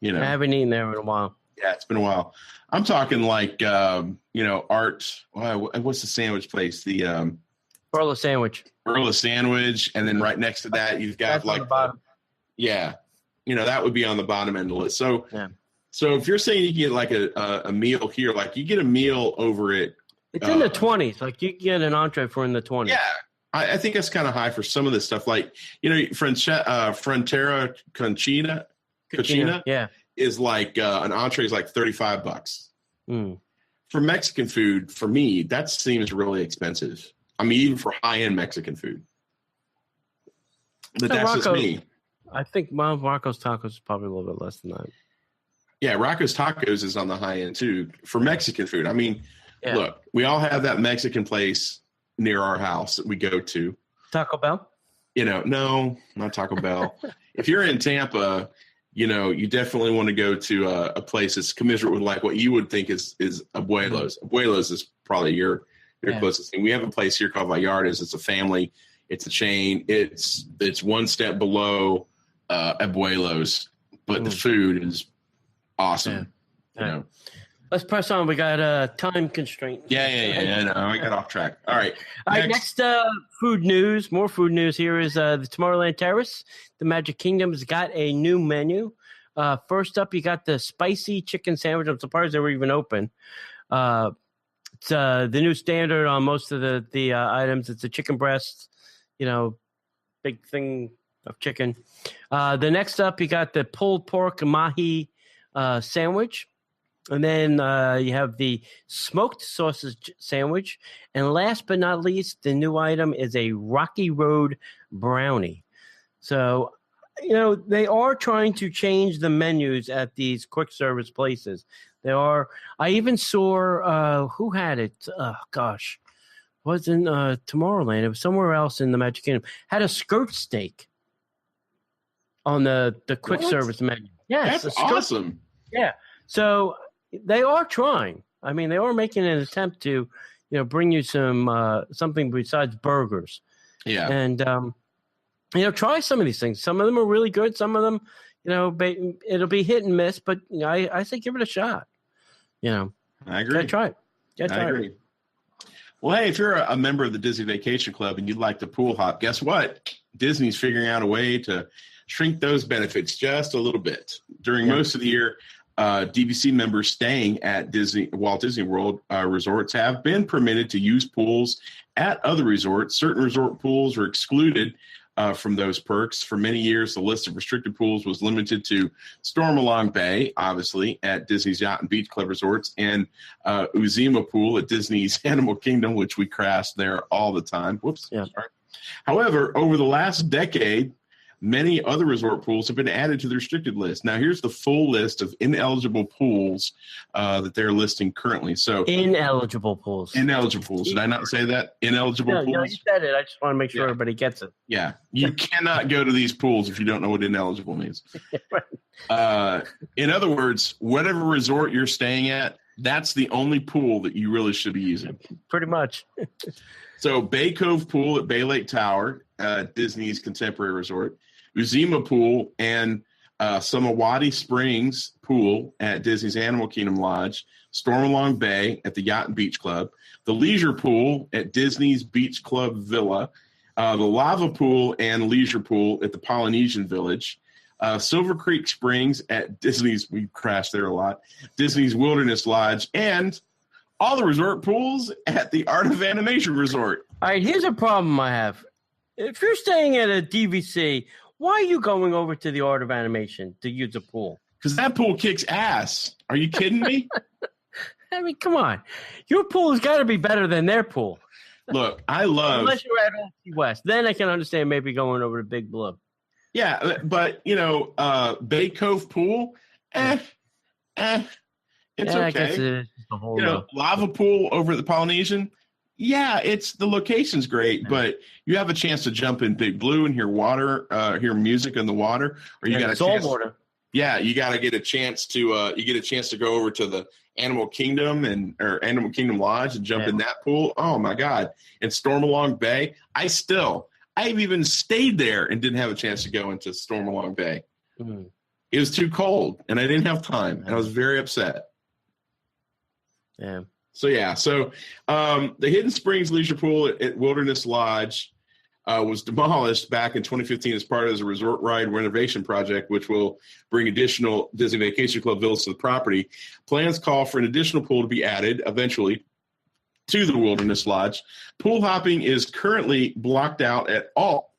I haven't eaten there in a while. Yeah, it's been a while. I'm talking Art. What's the sandwich place? The Earl of Sandwich. Earl of Sandwich, and then right next to that, you've got that would be on the bottom end of the list. So, so if you're saying you get like a meal here, like you get a meal over at, it's in the 20s. Like you get an entree for in the 20s. Yeah. I think that's kind of high for some of this stuff. Like, Frontera Cucina is like an entree is like $35. For Mexican food, for me, that seems really expensive. I mean, even for high-end Mexican food. But that's just me. I think Rocco's Tacos is probably a little bit less than that. Yeah, Rocco's Tacos is on the high end too for Mexican food. I mean, look, we all have that Mexican place near our house that we go to. Taco Bell? No, not Taco Bell. If you're in Tampa, you definitely want to go to a place that's commensurate with like what you would think is Abuelos. Abuelos is probably your closest thing. We have a place here called Vallarta's. It's a family. It's a chain. It's one step below Abuelos, but the food is awesome. Let's press on. We got a time constraint. Yeah. No, I got off track. All right. Next food news. More food news here is the Tomorrowland Terrace. The Magic Kingdom's got a new menu. First up, you got the spicy chicken sandwich. I'm surprised they were even open. It's the new standard on most of the items. It's a chicken breast, big thing of chicken. The next up, you got the pulled pork mahi sandwich. And then you have the smoked sausage sandwich. And last but not least, the new item is a Rocky Road brownie. So, they are trying to change the menus at these quick service places. They are. I even saw who had it. Oh, gosh. It wasn't Tomorrowland. It was somewhere else in the Magic Kingdom. Had a skirt steak on the quick service menu. Yes, that's awesome. Yeah. So they are trying. I mean, they are making an attempt to, bring you some something besides burgers. Yeah. And try some of these things. Some of them are really good. Some of them, it'll be hit and miss. But I say give it a shot. I agree. Gotta try it. I agree. Well, hey, if you're a member of the Disney Vacation Club and you'd like to pool hop, guess what? Disney's figuring out a way to shrink those benefits just a little bit. During most of the year, DVC members staying at Walt Disney World resorts have been permitted to use pools at other resorts. Certain resort pools are excluded from those perks. For many years, the list of restricted pools was limited to Stormalong Bay, obviously, at Disney's Yacht and Beach Club resorts, and Uzima Pool at Disney's Animal Kingdom, which we crash there all the time. Whoops. Yeah. Sorry. However, over the last decade, many other resort pools have been added to the restricted list. Now, here's the full list of ineligible pools that they're listing currently. So, ineligible pools. Ineligible pools. Did I not say that? Ineligible pools? No, you said it. I just want to make sure everybody gets it. Yeah. You cannot go to these pools if you don't know what ineligible means. In other words, whatever resort you're staying at, that's the only pool that you really should be using. Pretty much. So, Bay Cove Pool at Bay Lake Tower, Disney's Contemporary Resort. Uzima Pool and Samawati Springs Pool at Disney's Animal Kingdom Lodge, Stormalong Bay at the Yacht and Beach Club, the Leisure Pool at Disney's Beach Club Villa, the Lava Pool and Leisure Pool at the Polynesian Village, Silver Creek Springs at Disney's, we crashed there a lot, Disney's Wilderness Lodge, and all the resort pools at the Art of Animation Resort. All right, here's a problem I have. If you're staying at a DVC, why are you going over to the Art of Animation to use a pool? Because that pool kicks ass. Are you kidding me? I mean, come on. Your pool has got to be better than their pool. Look, I love... Unless you're at Key West. Then I can understand maybe going over to Big Blue. Yeah, but, Bay Cove Pool, it's okay. I guess it's the whole Lava Pool over at the Polynesian, the location's great, but you have a chance to jump in Big Blue and hear water, hear music in the water, or you got a chance. Water. Yeah, you got to get a chance to go over to the Animal Kingdom or Animal Kingdom Lodge and jump in that pool. Oh my God! And Stormalong Bay, I've even stayed there and didn't have a chance to go into Stormalong Bay. Mm-hmm. It was too cold, and I didn't have time, and I was very upset. Yeah. So the Hidden Springs Leisure Pool at Wilderness Lodge, was demolished back in 2015 as part of the resort ride renovation project, which will bring additional Disney Vacation Club villas to the property. Plans call for an additional pool to be added eventually to the Wilderness Lodge. Pool hopping is currently blocked out at all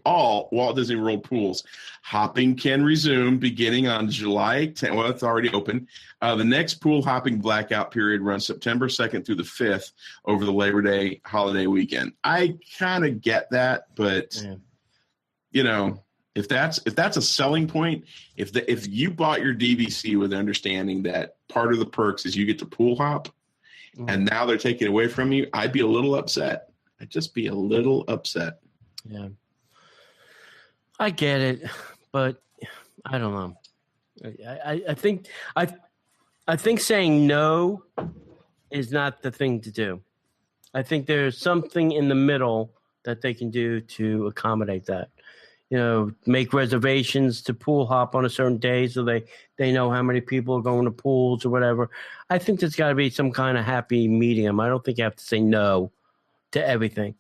Walt Disney World pools. Hopping can resume beginning on July 10th. Well, it's already open. The next pool hopping blackout period runs September 2nd through the 5th over the Labor Day holiday weekend. I kind of get that, but if that's a selling point, if you bought your DVC with the understanding that part of the perks is you get to pool hop, and now they're taking it away from you, I'd be a little upset. I'd just be a little upset. Yeah. I get it, but I don't know. I think saying no is not the thing to do. I think there's something in the middle that they can do to accommodate that. Make reservations to pool hop on a certain day so they know how many people are going to pools or whatever. I think there's got to be some kind of happy medium. I don't think you have to say no to everything.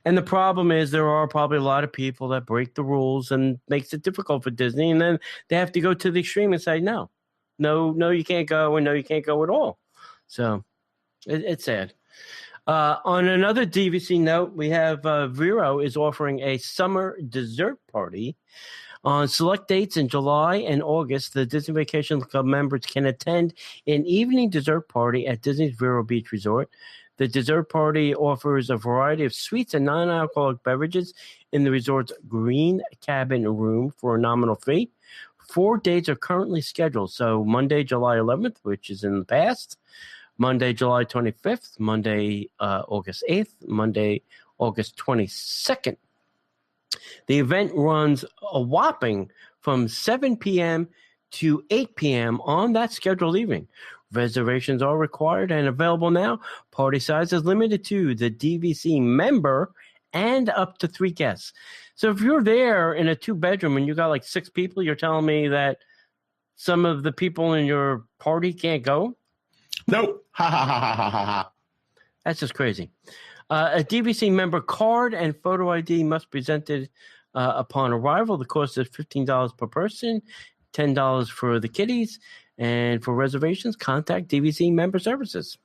And the problem is there are probably a lot of people that break the rules and makes it difficult for Disney. And then they have to go to the extreme and say, no, you can't go, and no, you can't go at all. So it's sad. On another DVC note, we have Vero is offering a summer dessert party. On select dates in July and August, the Disney Vacation Club members can attend an evening dessert party at Disney's Vero Beach Resort. The dessert party offers a variety of sweets and non-alcoholic beverages in the resort's green cabin room for a nominal fee. 4 dates are currently scheduled. So Monday, July 11th, which is in the past, Monday, July 25th, Monday, August 8th, Monday, August 22nd. The event runs a whopping from 7 p.m. to 8 p.m. on that scheduled evening. Reservations are required and available now. Party size is limited to the DVC member and up to 3 guests. So if you're there in a 2-bedroom and you got like 6 people, you're telling me that some of the people in your party can't go? Nope. Ha ha ha ha ha ha. That's just crazy. A DVC member card and photo ID must be presented upon arrival. The cost is $15 per person, $10 for the kiddies, and for reservations, contact DVC member services.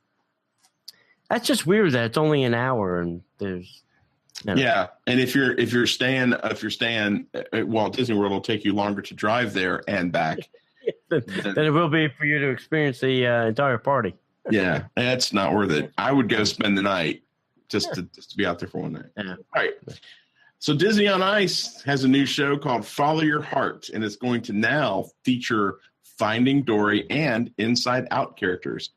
That's just weird that it's only an hour and there's. Yeah, and if you're staying at Walt Disney World, it'll take you longer to drive there and back than it will be for you to experience the entire party. Yeah, that's not worth it. I would go spend the night just to be out there for one night. Yeah. All right. So Disney on Ice has a new show called Follow Your Heart, and it's going to now feature Finding Dory and Inside Out characters.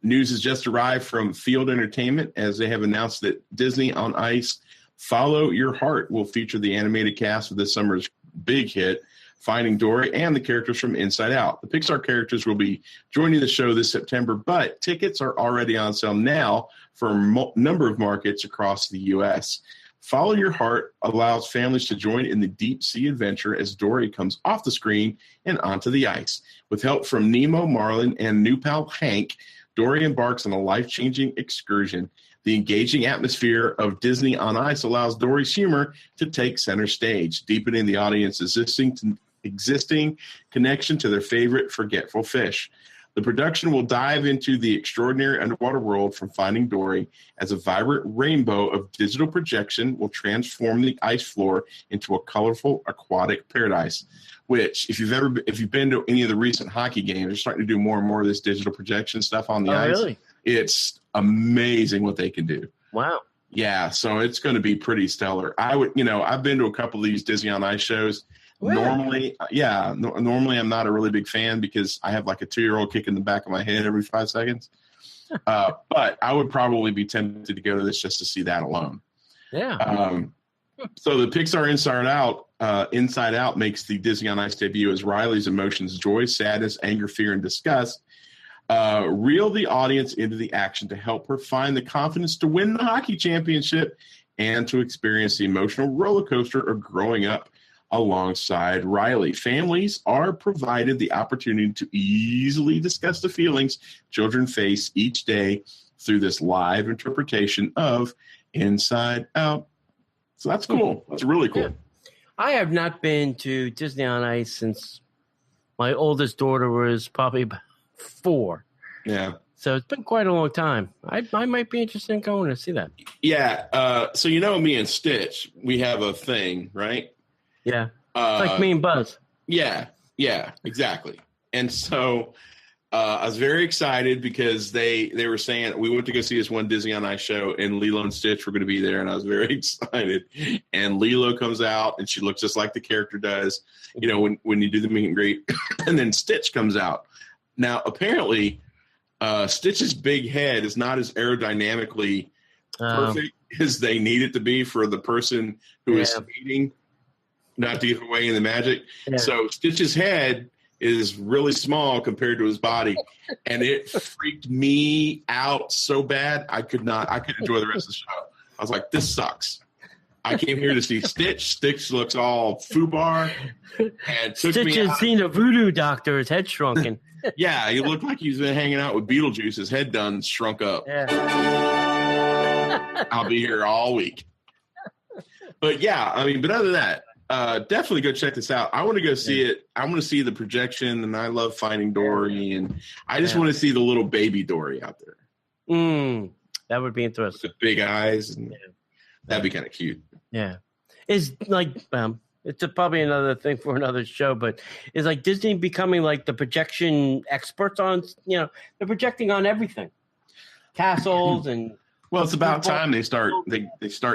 News has just arrived from Field Entertainment as they have announced that Disney on Ice Follow Your Heart will feature the animated cast of this summer's big hit, Finding Dory, and the characters from Inside Out. The Pixar characters will be joining the show this September, but tickets are already on sale now for a number of markets across the U.S. Follow Your Heart allows families to join in the deep sea adventure as Dory comes off the screen and onto the ice. With help from Nemo, Marlin, and new pal Hank, Dory embarks on a life-changing excursion. The engaging atmosphere of Disney on Ice allows Dory's humor to take center stage, deepening the audience's existing connection to their favorite forgetful fish. The production will dive into the extraordinary underwater world from Finding Dory as a vibrant rainbow of digital projection will transform the ice floor into a colorful aquatic paradise. Which, if you've been to any of the recent hockey games, they're starting to do more and more of this digital projection stuff on the ice. Really? It's amazing what they can do. Wow. Yeah, so it's going to be pretty stellar. I've been to a couple of these Disney on Ice shows. Really? Normally I'm not a really big fan because I have like a 2-year-old kicking the back of my head every 5 seconds. But I would probably be tempted to go to this just to see that alone. Yeah. So the Pixar Inside Out makes the Disney on Ice debut as Riley's emotions, joy, sadness, anger, fear, and disgust, reel the audience into the action to help her find the confidence to win the hockey championship and to experience the emotional roller coaster of growing up alongside Riley. Families are provided the opportunity to easily discuss the feelings children face each day through this live interpretation of Inside Out. So that's cool. That's really cool. Yeah. I have not been to Disney on Ice since my oldest daughter was probably about 4. Yeah. So it's been quite a long time. I might be interested in going to see that. Yeah. So me and Stitch, we have a thing, right? Yeah. It's like me and Buzz. Yeah. Yeah, exactly. And so I was very excited because they were saying we went to go see this one Disney on Ice show, and Lilo and Stitch were going to be there, and I was very excited. And Lilo comes out, and she looks just like the character does, when you do the meet and greet. And then Stitch comes out. Now, apparently, Stitch's big head is not as aerodynamically perfect as they need it to be for the person who is speeding, not to give away the magic. Yeah. So Stitch's head is really small compared to his body, and it freaked me out so bad I couldn't enjoy the rest of the show. I was like, this sucks. I came here to see Stitch. Stitch looks all Fubar, and took Stitch has seen a voodoo doctor. His head shrunken. Yeah, he looked like he's been hanging out with Beetlejuice. His head done shrunk up. Yeah. I'll be here all week. But yeah, but other than that, definitely go check this out. I want to go see it. I want to see the projection, and I love Finding Dory, and I just want to see the little baby Dory out there. That would be interesting. With the big eyes, and that'd be kind of cute. Yeah, it's like it's probably another thing for another show, but it's like Disney becoming like the projection experts on. They're projecting on everything, castles and. Well, it's about time they start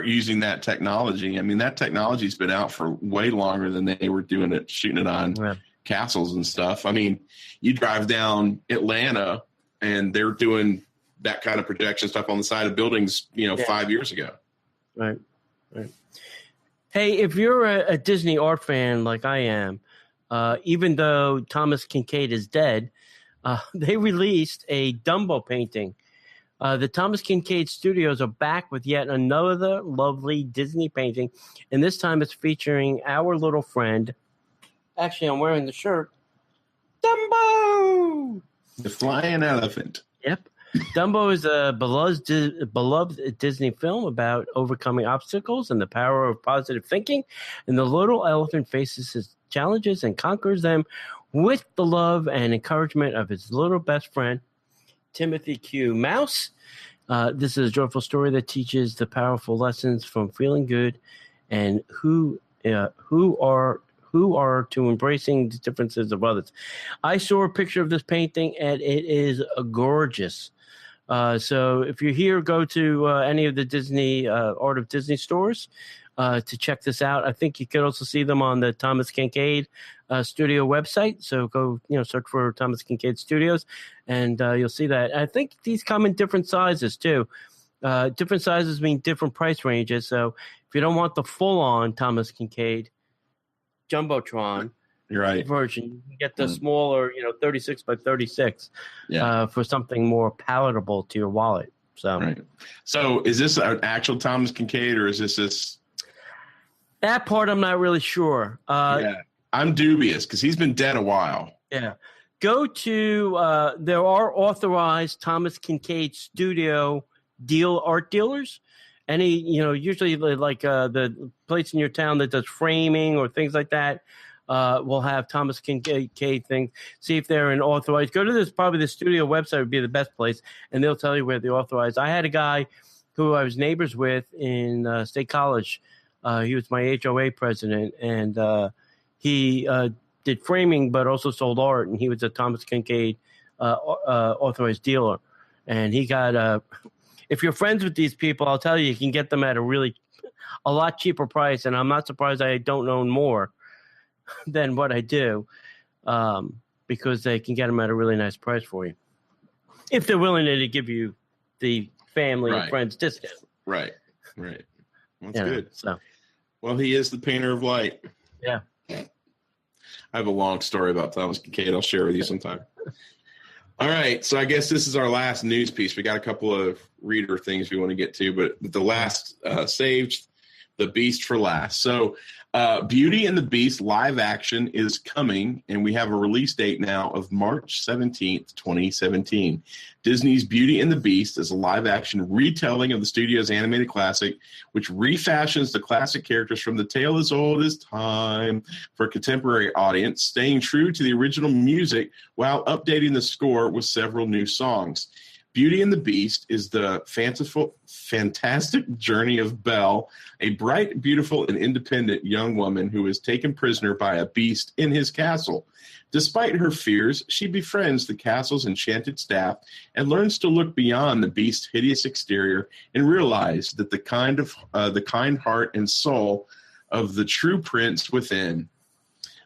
using that technology. That technology's been out for way longer than they were shooting it on castles and stuff. You drive down Atlanta and they're doing that kind of projection stuff on the side of buildings, 5 years ago. Right. Hey, if you're a Disney art fan like I am, even though Thomas Kinkade is dead, they released a Dumbo painting. The Thomas Kinkade Studios are back with yet another lovely Disney painting, and this time it's featuring our little friend. Actually, I'm wearing the shirt. Dumbo! The flying elephant. Yep. Dumbo is a beloved Disney film about overcoming obstacles and the power of positive thinking, and the little elephant faces his challenges and conquers them with the love and encouragement of his little best friend, Timothy Q. Mouse. This is a joyful story that teaches the powerful lessons from feeling good and who are to embracing the differences of others. I saw a picture of this painting, and it is gorgeous. So if you're here, go to any of the Disney Art of Disney stores to check this out. I think you could also see them on the Thomas Kinkade studio website. So go, search for Thomas Kinkade Studios, and you'll see that. I think these come in different sizes too. Different sizes mean different price ranges. So if you don't want the full-on Thomas Kinkade Jumbotron version, you can get the smaller, 36 by 36 for something more palatable to your wallet. So is this an actual Thomas Kinkade, or is this? That part I'm not really sure. I'm dubious because he's been dead a while. Yeah. Go to there are authorized Thomas Kinkade Studio art dealers. Any, usually like the place in your town that does framing or things like that will have Thomas Kinkade things. See if they're an authorized. Go to probably the studio website would be the best place, and they'll tell you where they're authorized. I had a guy who I was neighbors with in State College. He was my HOA president, and he did framing but also sold art, and he was a Thomas Kinkade authorized dealer. And he got if you're friends with these people, I'll tell you can get them at a lot cheaper price, and I'm not surprised I don't own more than what I do, because they can get them at a really nice price for you if they're willing to give you the family and friends discount. Right. That's good. So. Well, he is the painter of light. Yeah. I have a long story about Thomas Kinkade. I'll share with you sometime. All right. So I guess this is our last news piece. We got a couple of reader things we want to get to, but the last saved the Beast for last. So Beauty and the Beast live action is coming, and we have a release date now of March 17th, 2017. Disney's Beauty and the Beast is a live action retelling of the studio's animated classic, which refashions the classic characters from the tale as old as time for a contemporary audience, staying true to the original music while updating the score with several new songs. Beauty and the Beast is the fantastic journey of Belle, a bright, beautiful, and independent young woman who is taken prisoner by a beast in his castle. Despite her fears, she befriends the castle's enchanted staff and learns to look beyond the beast's hideous exterior and realize that the kind heart and soul of the true prince within.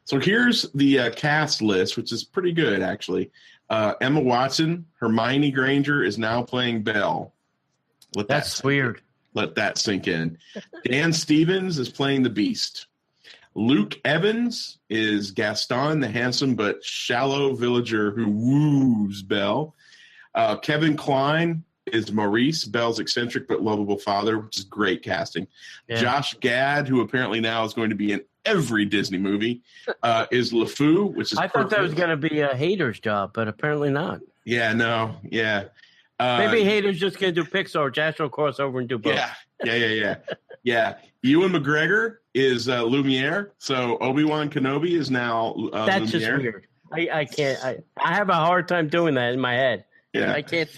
So here's the cast list, which is pretty good, actually. Emma Watson, Hermione Granger is now playing Belle. That's weird. Let that sink in. Dan Stevens is playing the Beast. Luke Evans is Gaston, the handsome but shallow villager who woos Belle. Kevin Kline is Maurice, Belle's eccentric but lovable father, which is great casting. Yeah. Josh Gad, who apparently now is going to be in every Disney movie, is LeFou, which is I thought that was going to be a Hader's job, but apparently not. Yeah, no, yeah. Maybe Hader's just going to do Pixar, Josh will cross over and do both. Yeah. Ewan McGregor is Lumiere, so Obi-Wan Kenobi is now That's Lumiere. Just weird. I can't. I have a hard time doing that in my head. Yeah. I can't.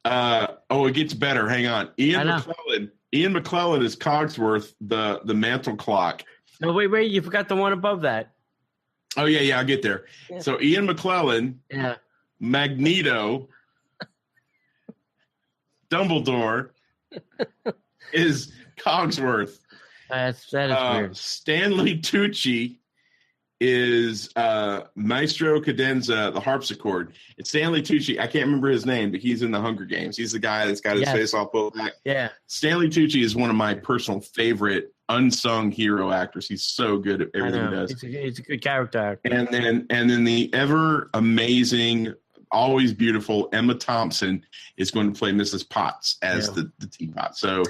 It gets better. Hang on. Ian McClellan is Cogsworth, the mantle clock. No, wait. You forgot the one above that. Oh, yeah, I'll get there. Yeah. So Ian McClellan, Magneto, Dumbledore is Cogsworth. That is weird. Stanley Tucci is Maestro Cadenza, the harpsichord. It's Stanley Tucci. I can't remember his name, but he's in the Hunger Games. He's the guy that's got his face all pulled back. Yeah. Stanley Tucci is one of my personal favorite unsung hero actors. He's so good at everything he does. He's a good character actor. And then the ever amazing, always beautiful Emma Thompson is going to play Mrs. Potts as the teapot. So,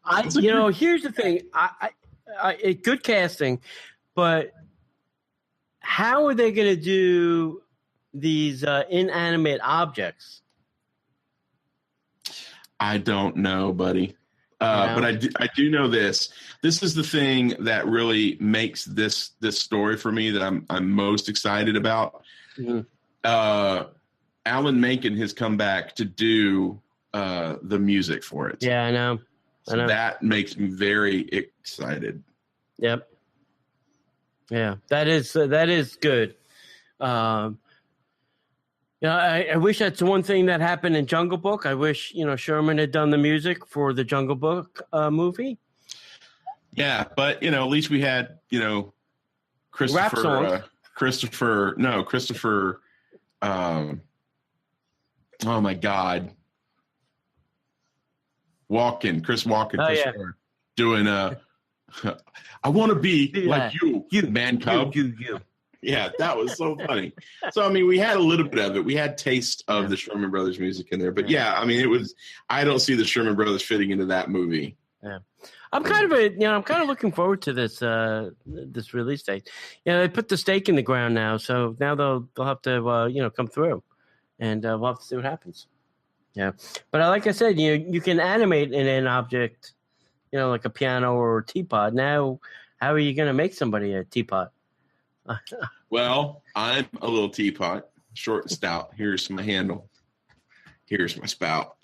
here's the thing. I good casting, but how are they going to do these inanimate objects? I don't know, buddy. But I do know this. This is the thing that really makes this story for me that I'm most excited about. Mm-hmm. Alan Menken has come back to do the music for it. Yeah, I know. That makes me very excited. Yep. Yeah, that is good. I wish that's one thing that happened in Jungle Book. I wish, Sherman had done the music for the Jungle Book movie. Yeah, but, at least we had, Christopher. Oh my God. Chris Walken, doing I want to be like you man cub. You. Yeah, that was so funny. So, we had a little bit of it. We had taste of the Sherman Brothers music in there. But, I don't see the Sherman Brothers fitting into that movie. Yeah. I'm kind of looking forward to this this release date. They put the stake in the ground now, so now they'll have to come through, and we'll have to see what happens. Yeah, but like I said, you can animate in an object, like a piano or a teapot. Now, how are you going to make somebody a teapot? Well, I'm a little teapot, short and stout. Here's my handle. Here's my spout.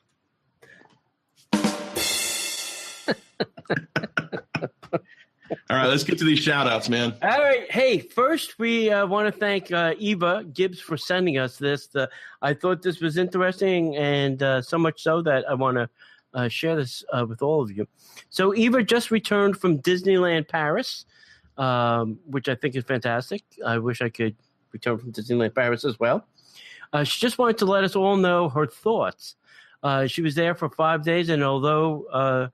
All right, let's get to these shout-outs, man. All right. Hey, first we want to thank Eva Gibbs for sending us this. I thought this was interesting, and so much so that I want to share this with all of you. So Eva just returned from Disneyland Paris, which I think is fantastic. I wish I could return from Disneyland Paris as well. She just wanted to let us all know her thoughts. She was there for 5 days, and although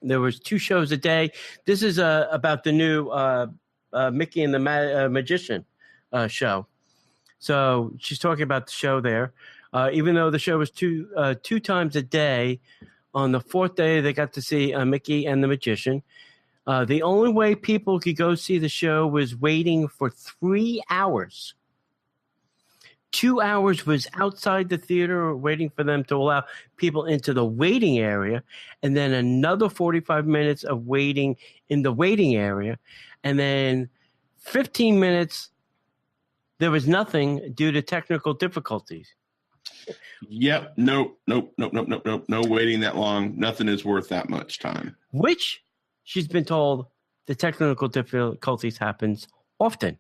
there was 2 shows a day, this is about the new Mickey and the Magician show. So she's talking about the show there. Even though the show was two times a day, On the fourth day, they got to see Mickey and the Magician. The only way people could go see the show was waiting for 3 hours. 2 hours was outside the theater waiting for them to allow people into the waiting area, and then another 45 minutes of waiting in the waiting area, and then 15 minutes there was nothing due to technical difficulties. Yep. Nope. No waiting that long. Nothing is worth that much time. Which she's been told the technical difficulties happens often.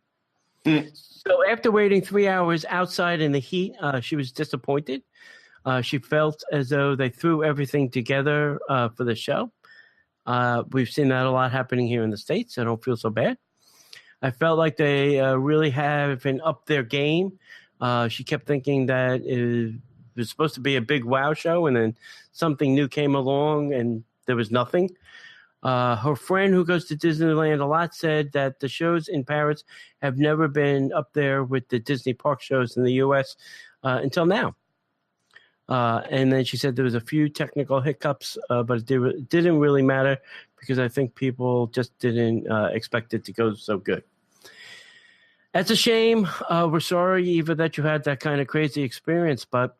So after waiting 3 hours outside in the heat, she was disappointed. She felt as though they threw everything together for the show. We've seen that a lot happening here in the States. I don't feel so bad. I felt like they really haven't upped their game. She kept thinking that it was supposed to be a big wow show, and then something new came along, and there was nothing. Her friend who goes to Disneyland a lot said that the shows in Paris have never been up there with the Disney park shows in the U.S. Until now. And then she said there was a few technical hiccups, but it didn't really matter because I think people just didn't expect it to go so good. That's a shame. We're sorry, Eva, that you had that kind of crazy experience, but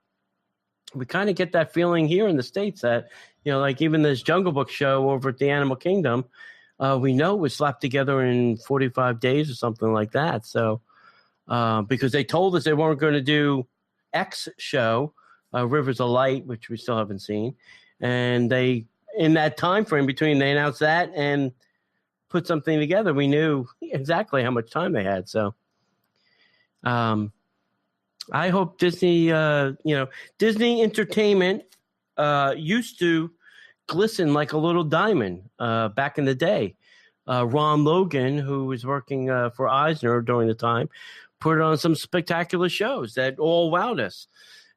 we kind of get that feeling here in the States that, like even this Jungle Book show over at the Animal Kingdom, we know it was slapped together in 45 days or something like that. So, because they told us they weren't going to do X show, Rivers of Light, which we still haven't seen. And they, in that time frame between they announced that and put something together, we knew exactly how much time they had. So, I hope Disney, Disney Entertainment used to glisten like a little diamond back in the day. Ron Logan, who was working for Eisner during the time, put on some spectacular shows that all wowed us.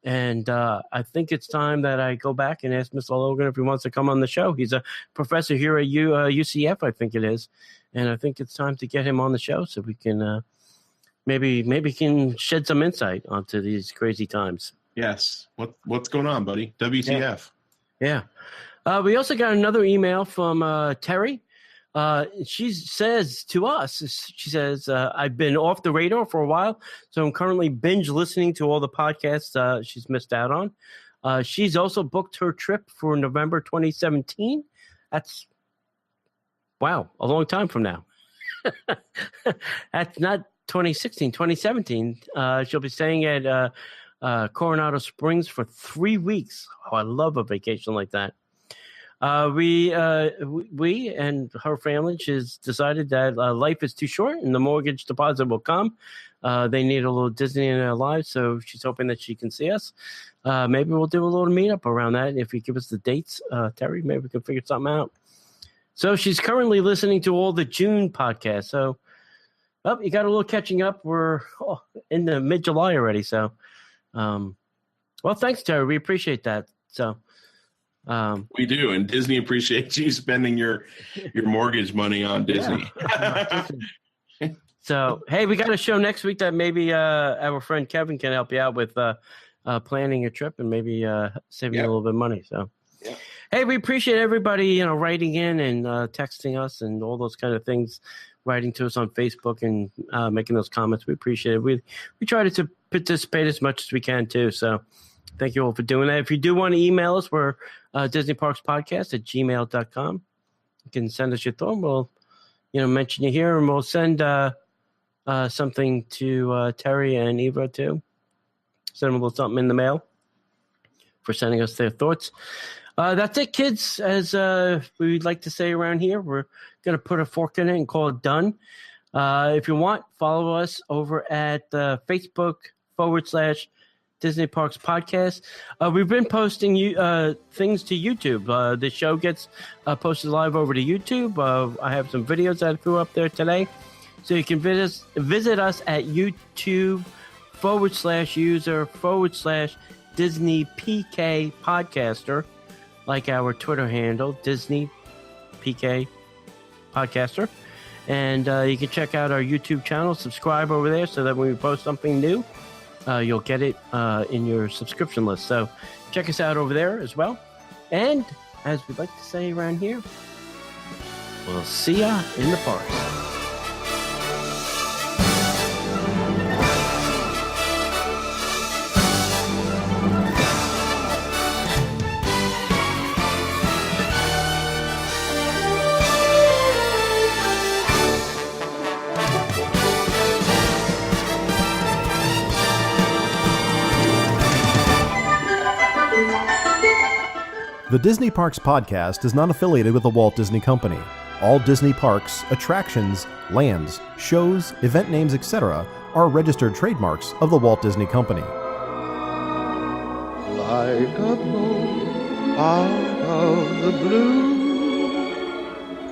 And I think it's time that I go back and ask Mr. Logan if he wants to come on the show. He's a professor here at UCF, I think it is. And I think it's time to get him on the show so we can maybe can shed some insight onto these crazy times. Yes. What's going on, buddy? WTF. Yeah. We also got another email from Terry. She says to us, I've been off the radar for a while, so I'm currently binge listening to all the podcasts she's missed out on. She's also booked her trip for November 2017. That's, wow, a long time from now. That's not 2016, 2017. She'll be staying at Coronado Springs for 3 weeks. Oh, I love a vacation like that. We and her family, she's decided that life is too short and the mortgage deposit will come. They need a little Disney in their lives, so she's hoping that she can see us. Maybe we'll do a little meetup around that. If you give us the dates, Terry, maybe we can figure something out. So she's currently listening to all the June podcasts. So, you got a little catching up. We're in the mid-July already. So, well, thanks, Terry. We appreciate that. So, we do, and Disney appreciates you spending your mortgage money on Disney. Yeah. So, hey, we got a show next week that maybe our friend Kevin can help you out with planning a trip and maybe saving you a little bit of money. So, hey, we appreciate everybody writing in and texting us and all those kind of things, writing to us on Facebook and making those comments. We appreciate it. We try to participate as much as we can too. So. Thank you all for doing that. If you do want to email us, we're DisneyParksPodcast@gmail.com. You can send us your thought. We'll, mention you here, and we'll send something to Terry and Eva too. Send them a little something in the mail for sending us their thoughts. That's it, kids. As we'd like to say around here, we're going to put a fork in it and call it done. If you want, follow us over at Facebook /Disney Parks Podcast. We've been posting things to YouTube. The show gets posted live over to YouTube. I have some videos that I threw up there today. So you can visit us at YouTube /user /Disney PK Podcaster, like our Twitter handle, Disney PK Podcaster. And you can check out our YouTube channel, subscribe over there so that when we post something new, you'll get it in your subscription list. So check us out over there as well. And as we like to say around here, we'll see ya in the parks. The Disney Parks podcast is not affiliated with the Walt Disney Company. All Disney parks, attractions, lands, shows, event names, etc. are registered trademarks of the Walt Disney Company. Like a bolt out of the blue,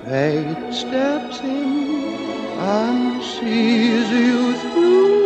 fate steps in and sees you through.